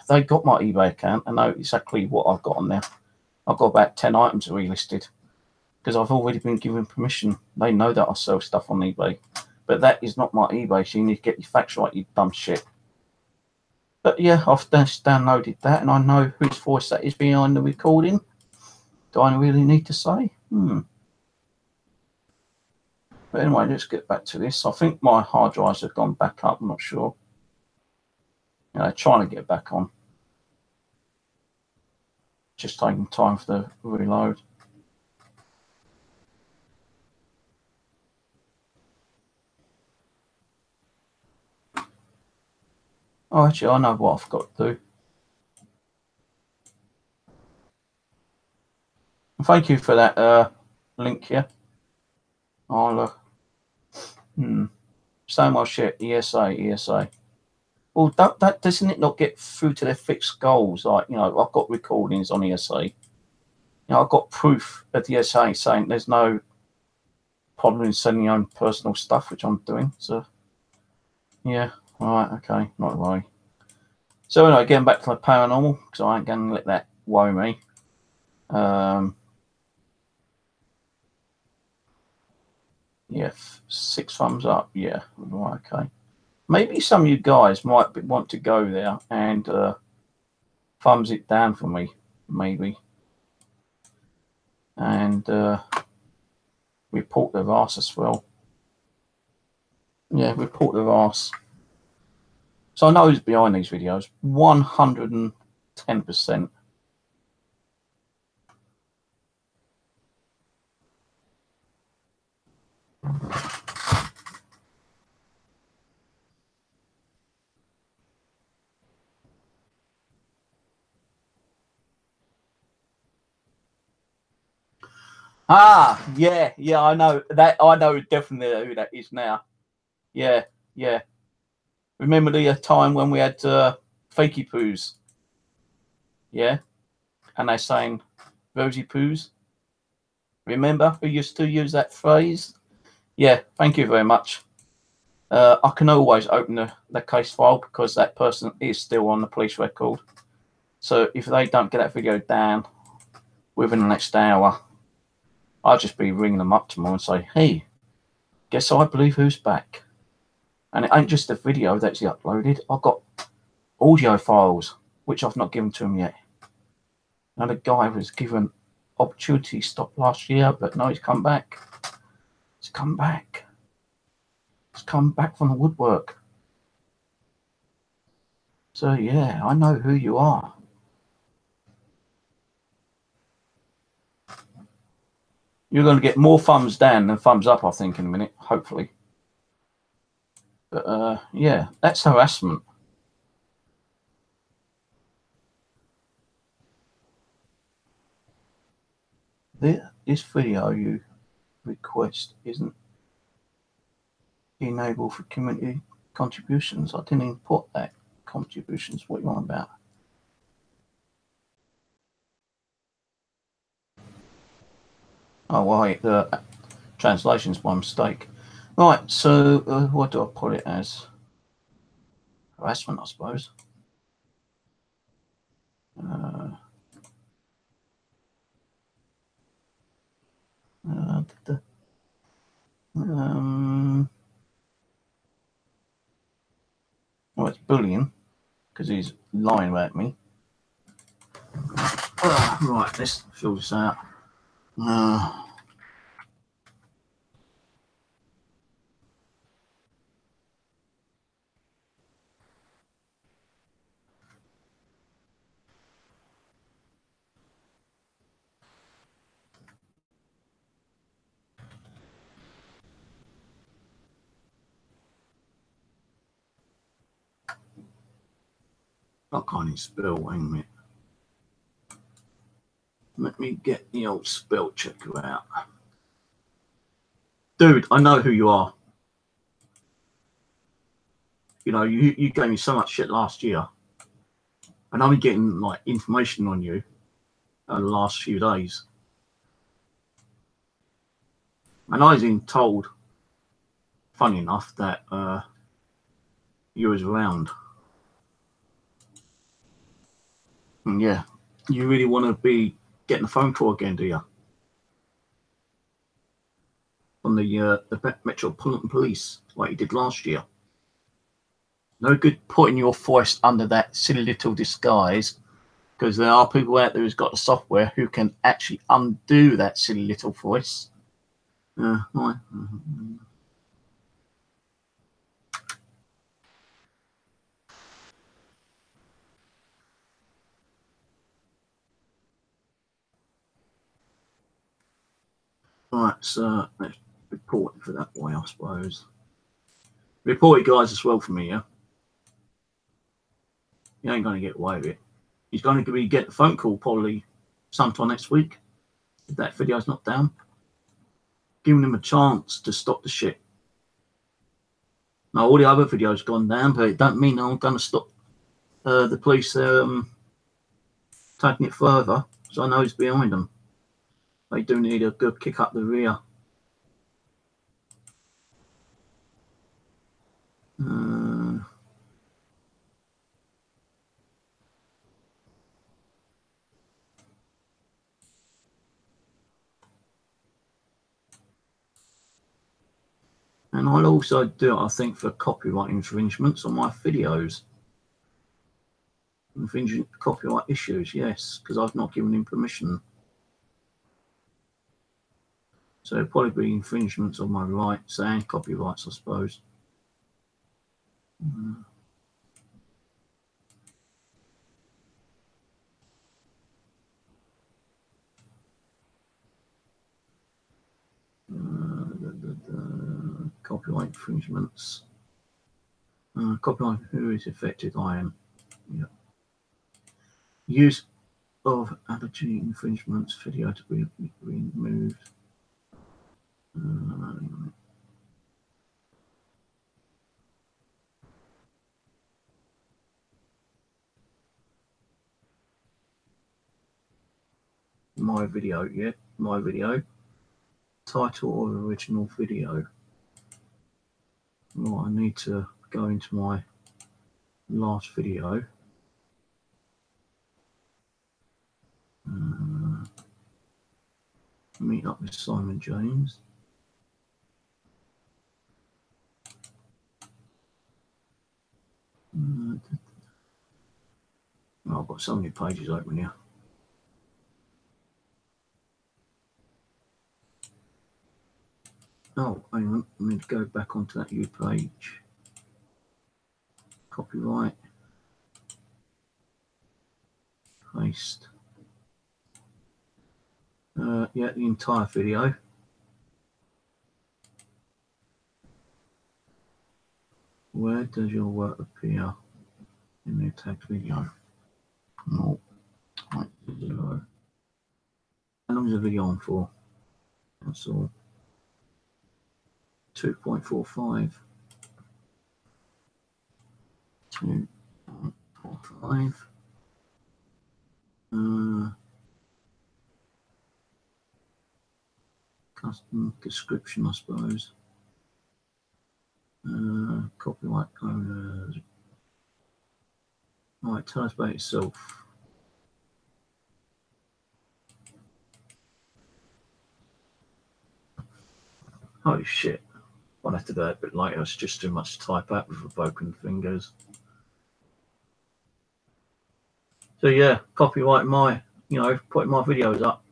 they got my eBay account and know exactly what I've got on there. I've got about 10 items relisted because I've already been given permission. They know that I sell stuff on eBay. But that is not my eBay, so you need to get your facts right, you dumb shit. But yeah, I've just downloaded that and I know whose voice that is behind the recording. Do I really need to say? But anyway, let's get back to this. I think my hard drives have gone back up, I'm not sure. You know, trying to get back on. Just taking time for the reload. Oh, actually, I know what I've got to do. Thank you for that link here. I'll so much shit. ESA. Well, that doesn't it not get through to their fixed goals? Like, you know, I've got recordings on ESA. You know, I've got proof at the ESA saying there's no problem in sending your own personal stuff, which I'm doing. So, yeah, all right, okay, not to worry. So anyway, getting back to the paranormal, because I ain't going to let that worry me. Yeah, 6 thumbs up. Yeah, right, okay. Maybe some of you guys might want to go there and thumbs it down for me, maybe. And report their ass as well. Yeah, report their ass. So I know who's behind these videos. 110%. Yeah, I know that. I know definitely who that is now. Yeah. Remember the time when we had fakey poos? Yeah, and they're saying rosy poos. Remember who used to use that phrase? Yeah, thank you very much. I can always open the case file because that person is still on the police record. So if they don't get that video down within the next hour, I'll just be ringing them up tomorrow and say, hey, guess I believe who's back. And it ain't just a video that's uploaded. I've got audio files, which I've not given to him yet. Now the guy was given opportunity stop last year, but no, he's come back. He's come back. He's come back from the woodwork. So yeah, I know who you are. You're going to get more thumbs down than thumbs up, I think, in a minute, hopefully. But yeah, that's harassment. this video you request isn't enabled for community contributions. I didn't import that contributions. What you on about? Oh, wait, the translation's by mistake. Right, so what do I put it as? Harassment, I suppose. Well, it's bullying because he's lying about me. Right, let's fill this out. I can't even spell, hang on a minute. Let me get the old spell checker out. Dude, I know who you are. You know, you gave me so much shit last year. And I'm getting like information on you the last few days. And I was even told, funny enough, that you was around. And yeah, you really want to be getting a phone call again, do you? From the Metropolitan Police, like you did last year. No good putting your voice under that silly little disguise, because there are people out there who's got the software who can actually undo that silly little voice. Right. Right, so let's report it for that way, I suppose. Report it, guys, as well for me, yeah? You ain't going to get away with it. He's going to get a phone call probably sometime next week if that video's not down. Giving him a chance to stop the shit. Now, all the other videos gone down, but it don't mean I'm going to stop the police taking it further, because I know he's behind them. They do need a good kick up the rear. And I'll also do it, I think, for copyright infringements on my videos. Infringing copyright issues, yes, because I've not given him permission. So it'll probably be infringements on my rights and copyrights, I suppose. Copyright infringements. Copyright, who is affected? I am. Yeah. Use of allergy infringements video to be removed. My video, yeah, my video. Title of original video. Well, I need to go into my last video. Meet up with Simon James. Oh, I've got so many pages open here. Oh, hang on. I need to go back onto that U page. Copyright. Paste. Yeah, the entire video. Where does your work appear in the tagged video? No. Right. How long is the video on for? Cancel. 2.45. 2.45. Custom description, I suppose. Copyright owners. Right, tell us about yourself. Holy shit. I'll have to do that a bit later. It's just too much to type out with the broken fingers. So yeah, copyright my, putting my videos up.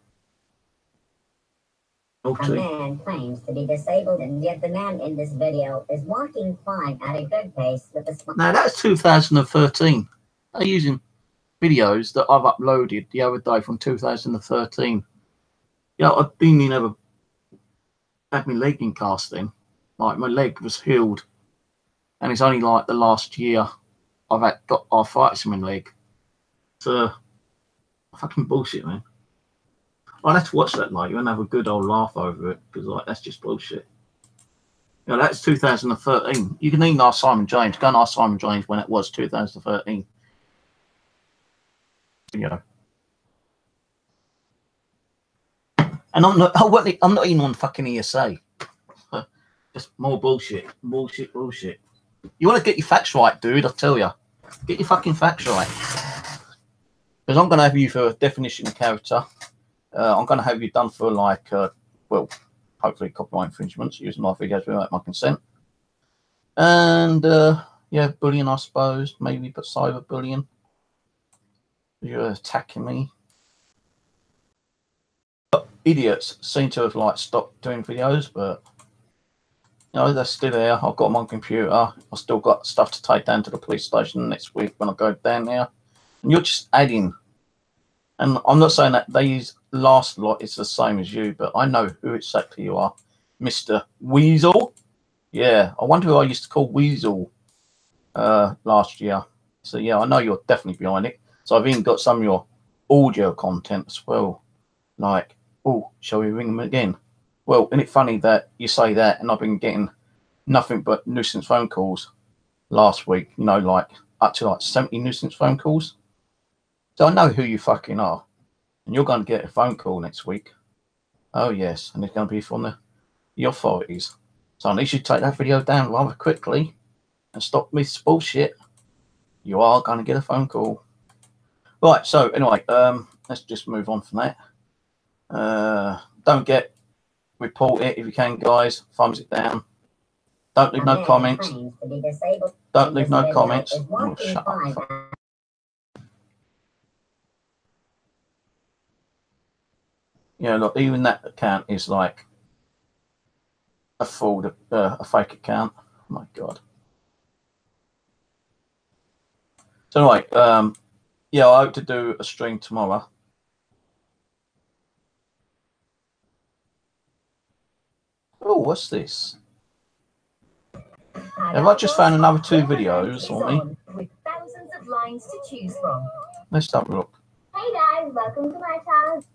A man claims to be disabled, and yet the man in this video is walking fine at a good pace with a smile. Now that's 2013. They're using videos that I've uploaded the other day from 2013. Yeah, I didn't even ever had my leg in casting. Like my leg was healed, and it's only like the last year I've got arthritis in my leg. So fucking bullshit, man. I'd have to watch that later and have a good old laugh over it, because like that's just bullshit. That's 2013. You can even ask Simon James. Go and ask Simon James when it was 2013. And I'm not even on fucking ESA. Just more bullshit. Bullshit. You want to get your facts right, dude, I tell you. Get your fucking facts right. Because I'm going to have you for a definition of character. I'm going to have you done for like, well, hopefully copyright infringements using my videos without my consent. And, yeah, bullying, I suppose. Maybe, but cyberbullying. You're attacking me. But idiots seem to have, like, stopped doing videos, but, they're still there. I've got them on computer. I've still got stuff to take down to the police station next week when I go down there. And you're just adding. And I'm not saying that these last lot is the same as you, but I know who exactly you are. Mr. Weasel. Yeah, I wonder who I used to call Weasel last year. So, yeah, I know you're definitely behind it. So I've even got some of your audio content as well. Like, oh, shall we ring them again? Well, isn't it funny that you say that, and I've been getting nothing but nuisance phone calls last week, like up to like 70 nuisance phone calls. So I know who you fucking are. And you're going to get a phone call next week. Oh, yes. And it's going to be from the authorities. So unless you take that video down rather quickly and stop this bullshit, you are going to get a phone call. Right. So anyway, let's just move on from that. Don't get report it if you can, guys. Thumbs it down. Don't leave no comments. Don't leave no comments. Oh, shut up. Look, even that account is like a fraud, a fake account. Oh my God. So anyway, yeah, I hope to do a stream tomorrow. Oh, what's this? Have I just found another 2 videos on me? With thousands of lines to choose from. Let's have a look. Hey guys, welcome to my channel.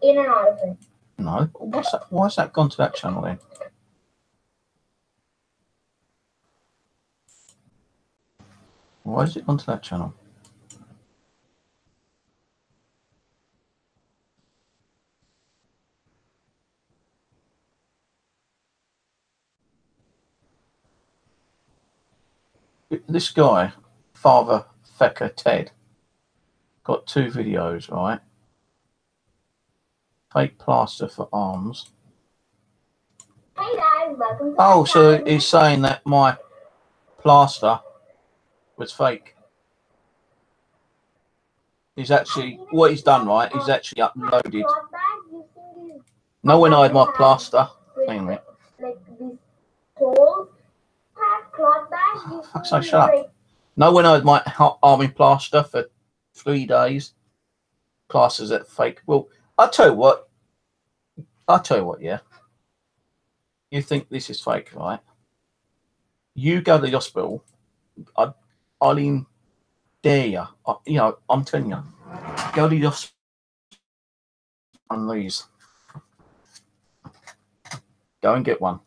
In and out of it. No, what's that? Why's that gone to that channel then? Why is it gone to that channel? This guy, Father Fecker Ted, got 2 videos, right? Fake plaster for arms. Hey guys, welcome to Oh, my so channel. he's saying that my plaster was fake. He's actually, what he's done, right, he's actually uploaded. No, when I had my plaster. Hang on a minute. Like these holes. Cloth bags. Fuck's sake, shut up. No, when I had my army plaster for 3 days, plasters that fake. Well, I'll tell you what, yeah. You think this is fake, right? You go to the hospital, I'll even dare you. I'm telling you, go to the hospital on these. Go and get one.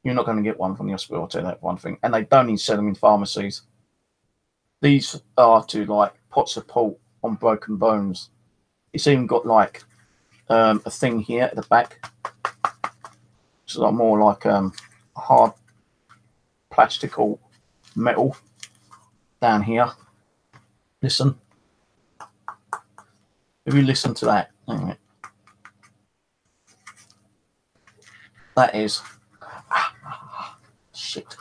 You're not going to get one from the hospital, I'll tell you that one thing. And they don't even sell them in pharmacies. These are to like pot support on broken bones. It's even got like a thing here at the back. It's like more like hard plastic or metal down here. Listen. If you listen to that, that is shit.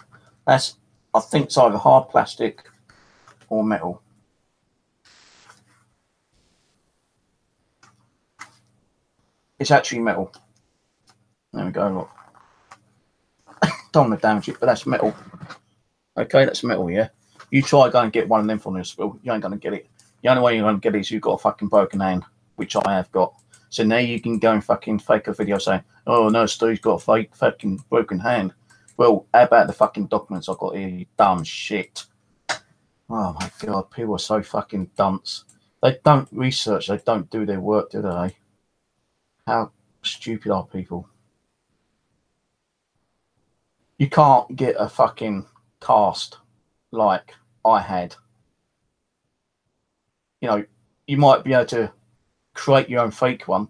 That's, I think it's either hard plastic or metal. It's actually metal. There we go, look. Don't want to damage it, but that's metal. Okay, that's metal, yeah. You try going and get one of them from the hospital, you ain't going to get it. The only way you're going to get it is you've got a fucking broken hand, which I have got. So now you can go and fucking fake a video saying, oh no, Stu's got a fake fucking broken hand. Well, how about the fucking documents I've got here, you dumb shit. Oh my God, people are so fucking dunce. They don't research, they don't do their work, do they? How stupid are people? You can't get a fucking cast like I had. You know, you might be able to create your own fake one,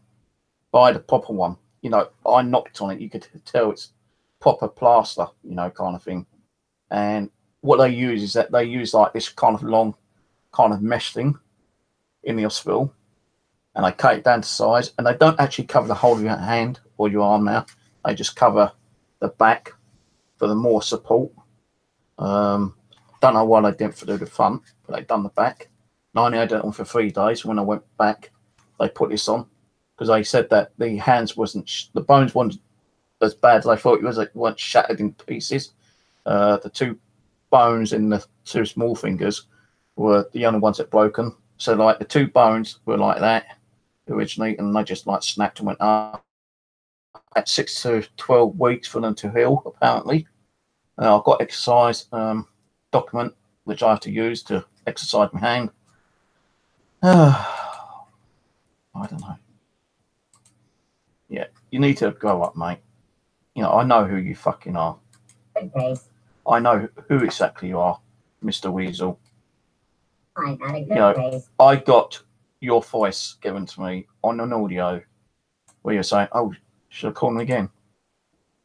buy the proper one. You know, I knocked on it, you could tell it's proper plaster, you know, kind of thing. And what they use is that they use like this kind of long kind of mesh thing in the hospital, and they cut it down to size, and they don't actually cover the whole of your hand or your arm now. They just cover the back for the more support. Don't know why they didn't do the front, but they done the back. And I only had it on for 3 days. When I went back, they put this on because they said that the hands wasn't, the bones weren't as bad as I thought it was. They weren't shattered in pieces. The 2 bones in the 2 small fingers were the only ones that broken. So like the 2 bones were like that originally, and they just like snapped and went up. At 6 to 12 weeks for them to heal, apparently. I've got exercise document which I have to use to exercise my hand. I don't know. Yeah, you need to grow up, mate. You know, I know who you fucking are. I know who exactly you are, Mr. Weasel. I'm at a good You know, pace. I got your voice given to me on an audio where you're saying, oh, should I call him again?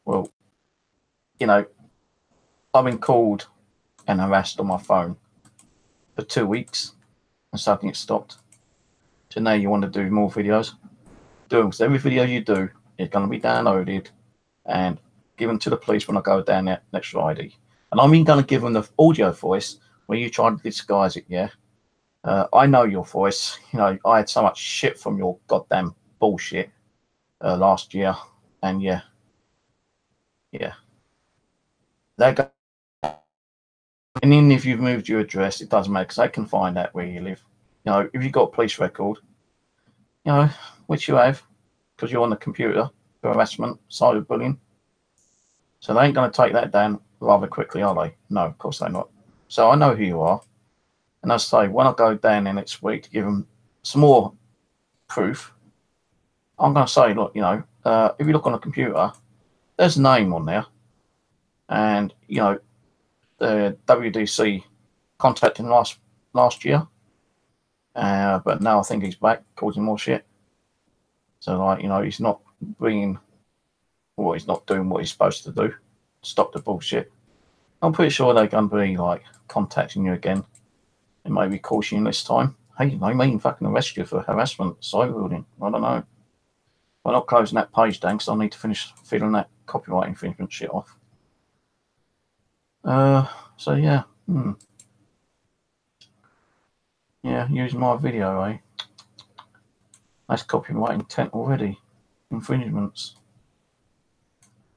Well, you know, I've been called and harassed on my phone for 2 weeks and suddenly it stopped. So now you want to do more videos? Do them, because every video you do is going to be downloaded and given to the police when I go down there next Friday. And I'm even going to give them the audio voice where you try to disguise it, yeah? I know your voice. You know, I had so much shit from your goddamn bullshit last year. And yeah. They go. And even if you've moved your address, it doesn't matter because they can find out where you live. You know, if you've got a police record, you know, which you have, because you're on the computer for harassment, cyberbullying. So they ain't going to take that down rather quickly, are they? No, of course they're not. So I know who you are. And I say, when I go down there next week to give them some more proof, I'm going to say, look, you know, if you look on the computer, there's a name on there. And, you know, the WDC contacted him last year. But now I think he's back causing more shit. So, like, you know, he's not bringing, or he's not doing what he's supposed to do. Stop the bullshit. I'm pretty sure they're going to be, like, contacting you again. And maybe caution you this time. Hey, they may even fucking arrest you for harassment, cyberbullying. I don't know. I'm not closing that page down because I need to finish filling that copyright infringement shit off. So yeah. Yeah, using my video, eh? That's copyright intent already. Infringements.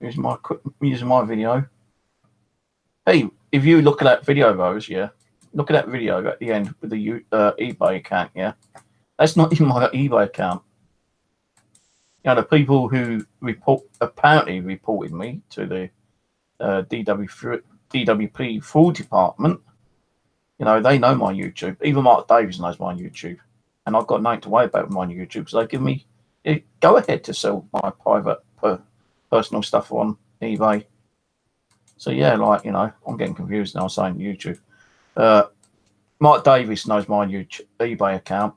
Using my video. Hey, if you look at that video, Rose, yeah? Look at that video at the end with the eBay account, yeah? That's not even my eBay account. You know, the people who apparently reported me to the DWP fraud department, you know, they know my YouTube. Even Mark Davies knows my YouTube. And I've got nothing to worry about with my YouTube because they give me go ahead to sell my private personal stuff on eBay. So yeah, like, you know, I'm getting confused now saying YouTube. Mike Davis knows my YouTube, eBay account,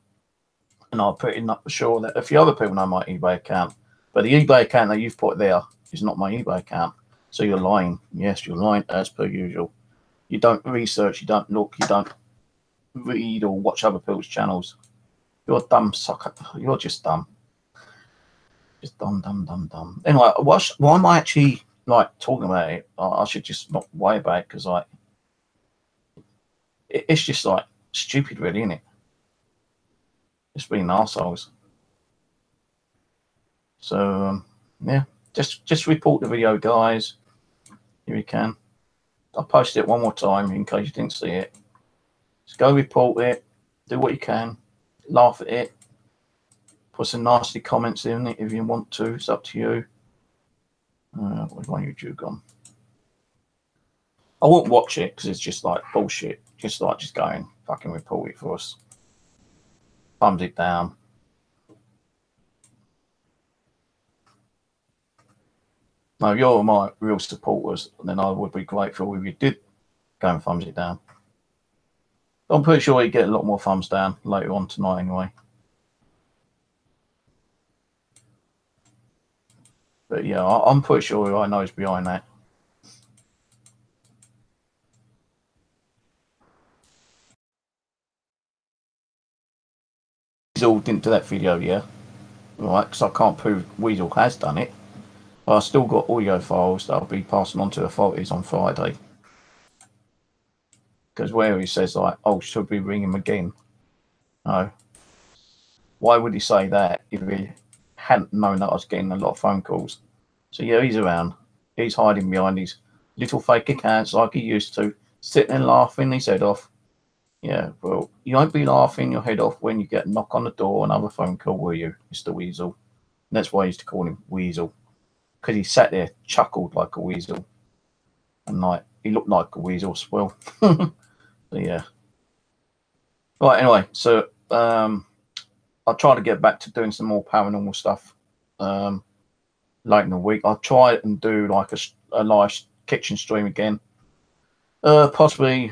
and I'm pretty not sure that a few other people know my eBay account, but the eBay account that you've put there is not my eBay account. So you're lying. Yes, you're lying as per usual. You don't research, you don't look, you don't read or watch other people's channels. You're a dumb sucker. You're just dumb. Just dumb. Anyway, why am I actually like talking about it? I should just not worry about it, because like it's just like stupid, really, isn't it? Just being arseholes. So yeah, just report the video, guys, if you can. I'll post it one more time in case you didn't see it. Just go report it, do what you can, laugh at it, put some nasty comments in it if you want to. It's up to you. Where's my YouTube gone? I won't watch it because it's just like bullshit. Just go and fucking report it for us. Thumbs it down. No, you're my real supporters, then I would be grateful if you did go and thumbs it down. I'm pretty sure you get a lot more thumbs down later on tonight anyway. But yeah, I'm pretty sure I know is behind that. Weasel didn't do that video, yeah? Right, because I can't prove Weasel has done it. But I still got audio files that I'll be passing on to the authorities on Friday. Because where he says like, oh, should we ring him again? No. Why would he say that if he hadn't known that I was getting a lot of phone calls? So yeah, he's around. He's hiding behind his little fake accounts like he used to, sitting and laughing his head off. Yeah, well, you won't be laughing your head off when you get a knock on the door, another phone call, will you, Mr. Weasel? And that's why I used to call him Weasel, because he sat there, chuckled like a weasel, and like he looked like a weasel as well. So yeah. Right. Anyway, so I'll try to get back to doing some more paranormal stuff late in the week. I'll try and do like a live kitchen stream again, possibly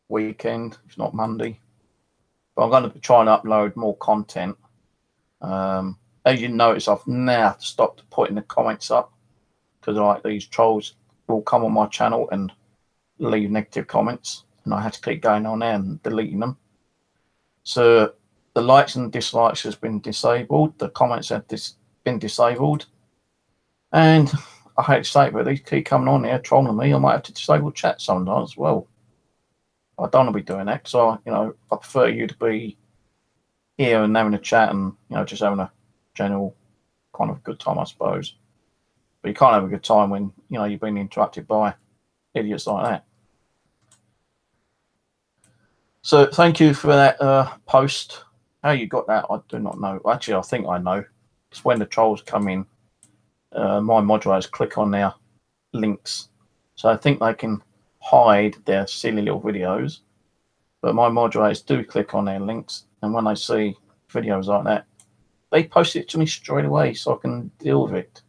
weekend, if not Monday. But I'm going to try and upload more content. As you notice, I've now stopped putting the comments up, because like these trolls will come on my channel and leave negative comments, and I had to keep going on there and deleting them. So the likes and dislikes has been disabled. The comments have been disabled. And I hate to say it, but these keep coming on here trolling me. I might have to disable chat sometimes as well. I don't want to be doing that, because I prefer you to be here and having a chat and just having a general kind of good time, I suppose. But you can't have a good time when you've been interrupted by idiots like that. So thank you for that post. How you got that, I do not know. Actually, I think I know. It's when the trolls come in, my moderators click on their links. So I think they can hide their silly little videos. But my moderators do click on their links. And when they see videos like that, they post it to me straight away so I can deal with it.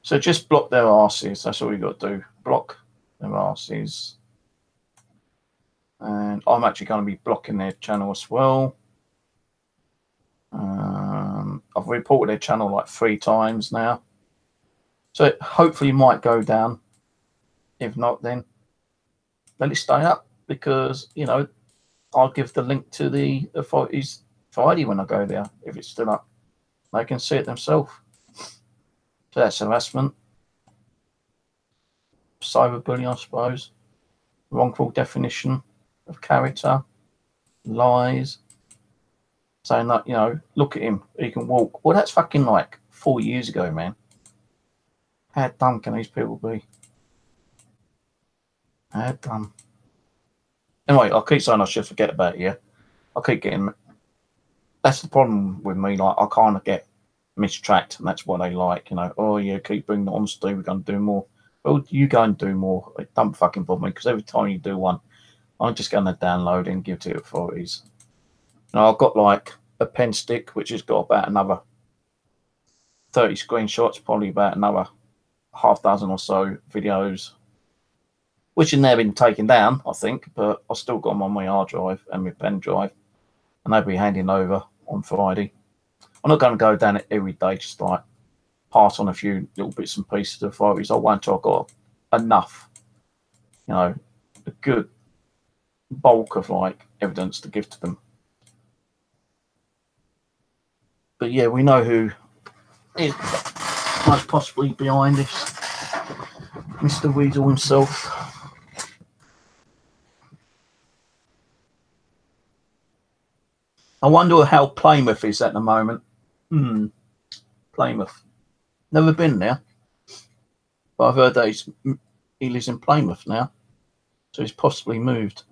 So just block their asses. That's all you got to do. Block their asses. And I'm actually going to be blocking their channel as well. I've reported their channel like 3 times now. So it hopefully might go down. If not, then let it stay up, because, I'll give the link to the authorities Friday when I go there, if it's still up. They can see it themselves. So that's harassment. Cyberbullying, I suppose. Wrongful definition of character. Lies. Saying that, look at him, he can walk. Well, that's fucking like 4 years ago, man. How dumb can these people be? How dumb. Anyway, I'll keep saying I should forget about it, yeah. I keep getting... That's the problem with me, like, I kind of get mistracked, and that's what they like, Oh, yeah, keep bringing it on, Steve, we're going to do more. Well, you go and do more. It don't fucking bother me, because every time you do one, I'm just going to download and give it to the authorities. Now I've got like a pen stick, which has got about another 30 screenshots, probably about another half dozen or so videos, which have now been taken down, I think, but I've still got them on my hard drive and my pen drive, and they'll be handing over on Friday. I'm not going to go down it every day, just like pass on a few little bits and pieces to authorities. I wait until I've got enough, you know, a good bulk of like evidence to give to them. But yeah, we know who is most possibly behind this. Mr. Weasel himself. I wonder how Plymouth is at the moment. Plymouth. Never been there. But I've heard that he lives in Plymouth now. So he's possibly moved.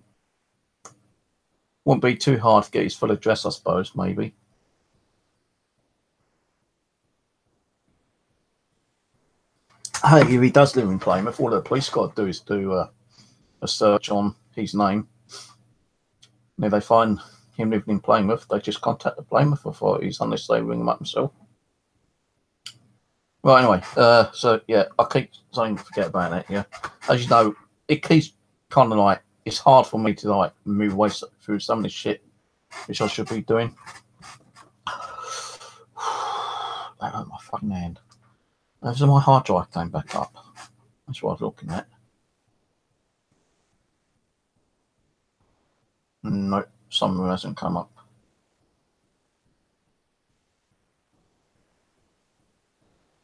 Won't be too hard to get his full address, I suppose, maybe. Hey, if he does live in Plymouth, all the police got to do is do a search on his name. And if they find him living in Plymouth, they just contact the Plymouth authorities unless they ring them up themselves. Right, anyway, so yeah, I keep saying forget about that, yeah. As you know, it keeps kind of like, it's hard for me to like move away through some of this shit, which I should be doing. That hurt my fucking hand. So my hard drive came back up. That's what I was looking at. No, some of them hasn't come up.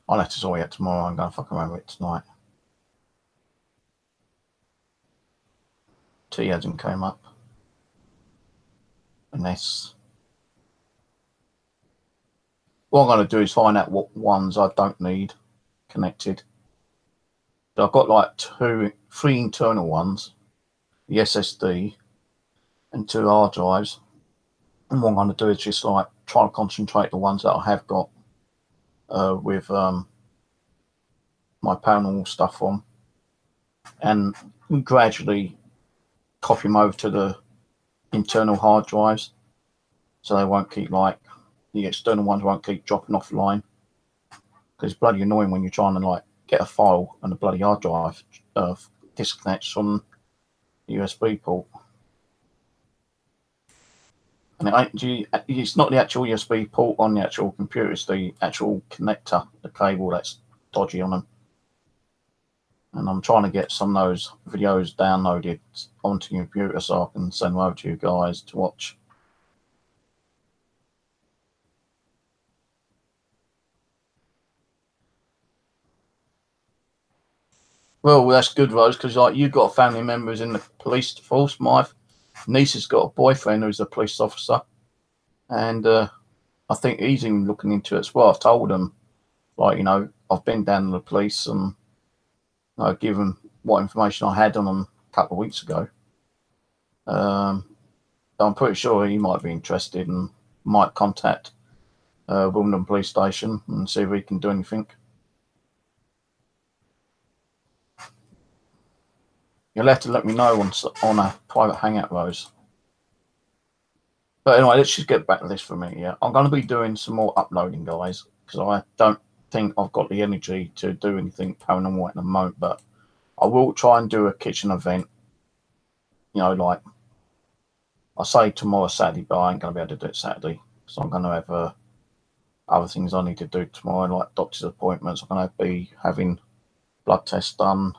I'll have to sort it out tomorrow. I'm going to fucking remember it tonight. T hasn't came up. Unless... What I'm going to do is find out what ones I don't need connected. So I've got like three internal ones, the SSD, and 2 hard drives. And what I'm going to do is just like try to concentrate the ones that I have got with my paranormal stuff on, and gradually copy them over to the internal hard drives, so they won't keep like the external ones won't keep dropping offline. Because it's bloody annoying when you're trying to like get a file and the bloody hard drive disconnects from the USB port. And it's not the actual USB port on the actual computer, it's the actual connector, the cable that's dodgy on them. And I'm trying to get some of those videos downloaded onto the computer so I can send them over to you guys to watch. Well, that's good, Rose, because like you've got family members in the police force. My niece has got a boyfriend who's a police officer, and I think he's even looking into it as well. I've told him, like, you know, I've been down to the police and given what information I had on them a couple of weeks ago. I'm pretty sure he might be interested and might contact Wimbledon Police Station and see if he can do anything. You'll have to let me know on a private hangout, Rose. But anyway, let's just get back to this for a minute. Yeah, I'm going to be doing some more uploading, guys, because I don't think I've got the energy to do anything paranormal at the moment. But I will try and do a kitchen event. You know, like I say tomorrow Saturday, but I ain't going to be able to do it Saturday, so I'm going to have other things I need to do tomorrow, like doctor's appointments. I'm going to be having blood tests done.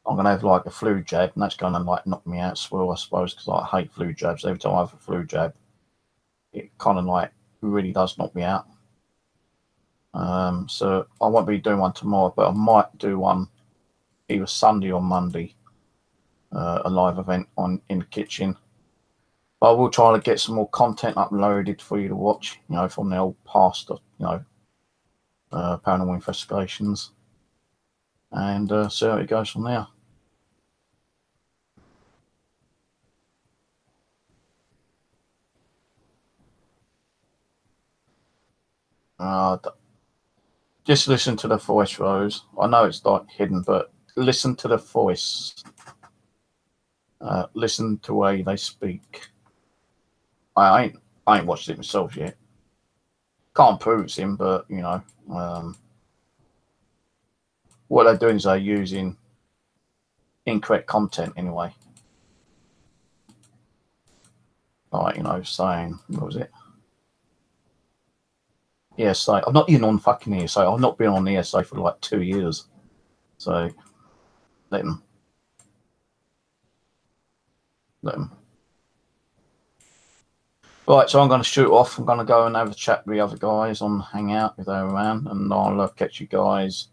I'm going to have like a flu jab, and that's going to like knock me out as well, I suppose, because I hate flu jabs. Every time I have a flu jab, it kind of like really does knock me out. So I won't be doing one tomorrow, but I might do one either Sunday or Monday, a live event in the kitchen. But I will try to get some more content uploaded for you to watch, you know, from the old past, you know, paranormal investigations, and see how it goes from there. Just listen to the voice, Rose. I know it's like hidden, but listen to the voice. listen to the way they speak. I ain't watched it myself yet. Can't prove it's him, but you know, what they're doing is they're using incorrect content anyway. Like, you know, saying, what was it? ESA. I'm not even on fucking ESA. I've not been on ESA for like 2 years. So let them. Right, so I'm going to shoot off. I'm going to go and have a chat with the other guys on Hangout if they're around, and I'll catch you guys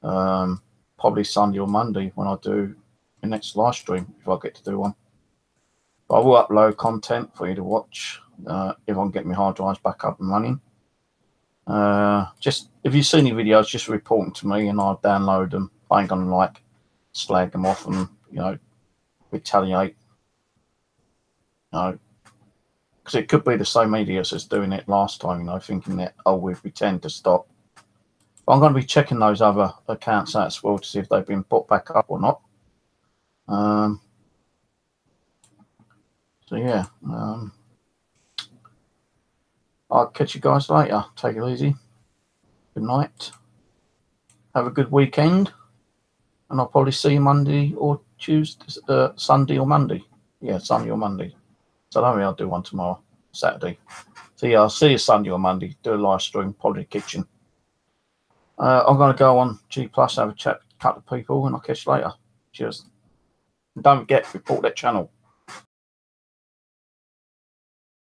probably Sunday or Monday when I do the next live stream, if I get to do one. But I will upload content for you to watch if I can get my hard drives back up and running. Just if you see any videos, just report them to me and I'll download them. I ain't going to like slag them off and, you know, retaliate. You know, because it could be the same idiots as doing it last time, you know, thinking that, oh, we pretend to stop. But I'm going to be checking those other accounts out as well to see if they've been put back up or not. So, yeah. I'll catch you guys later. Take it easy. Good night. Have a good weekend. And I'll probably see you Monday or Tuesday, Sunday or Monday. Yeah, Sunday or Monday. So I don't think I'll do one tomorrow, Saturday. So yeah, I'll see you Sunday or Monday. Do a live stream, probably the kitchen. I'm going to go on G+, have a chat with a couple of people, and I'll catch you later. Cheers. And don't forget, report that channel.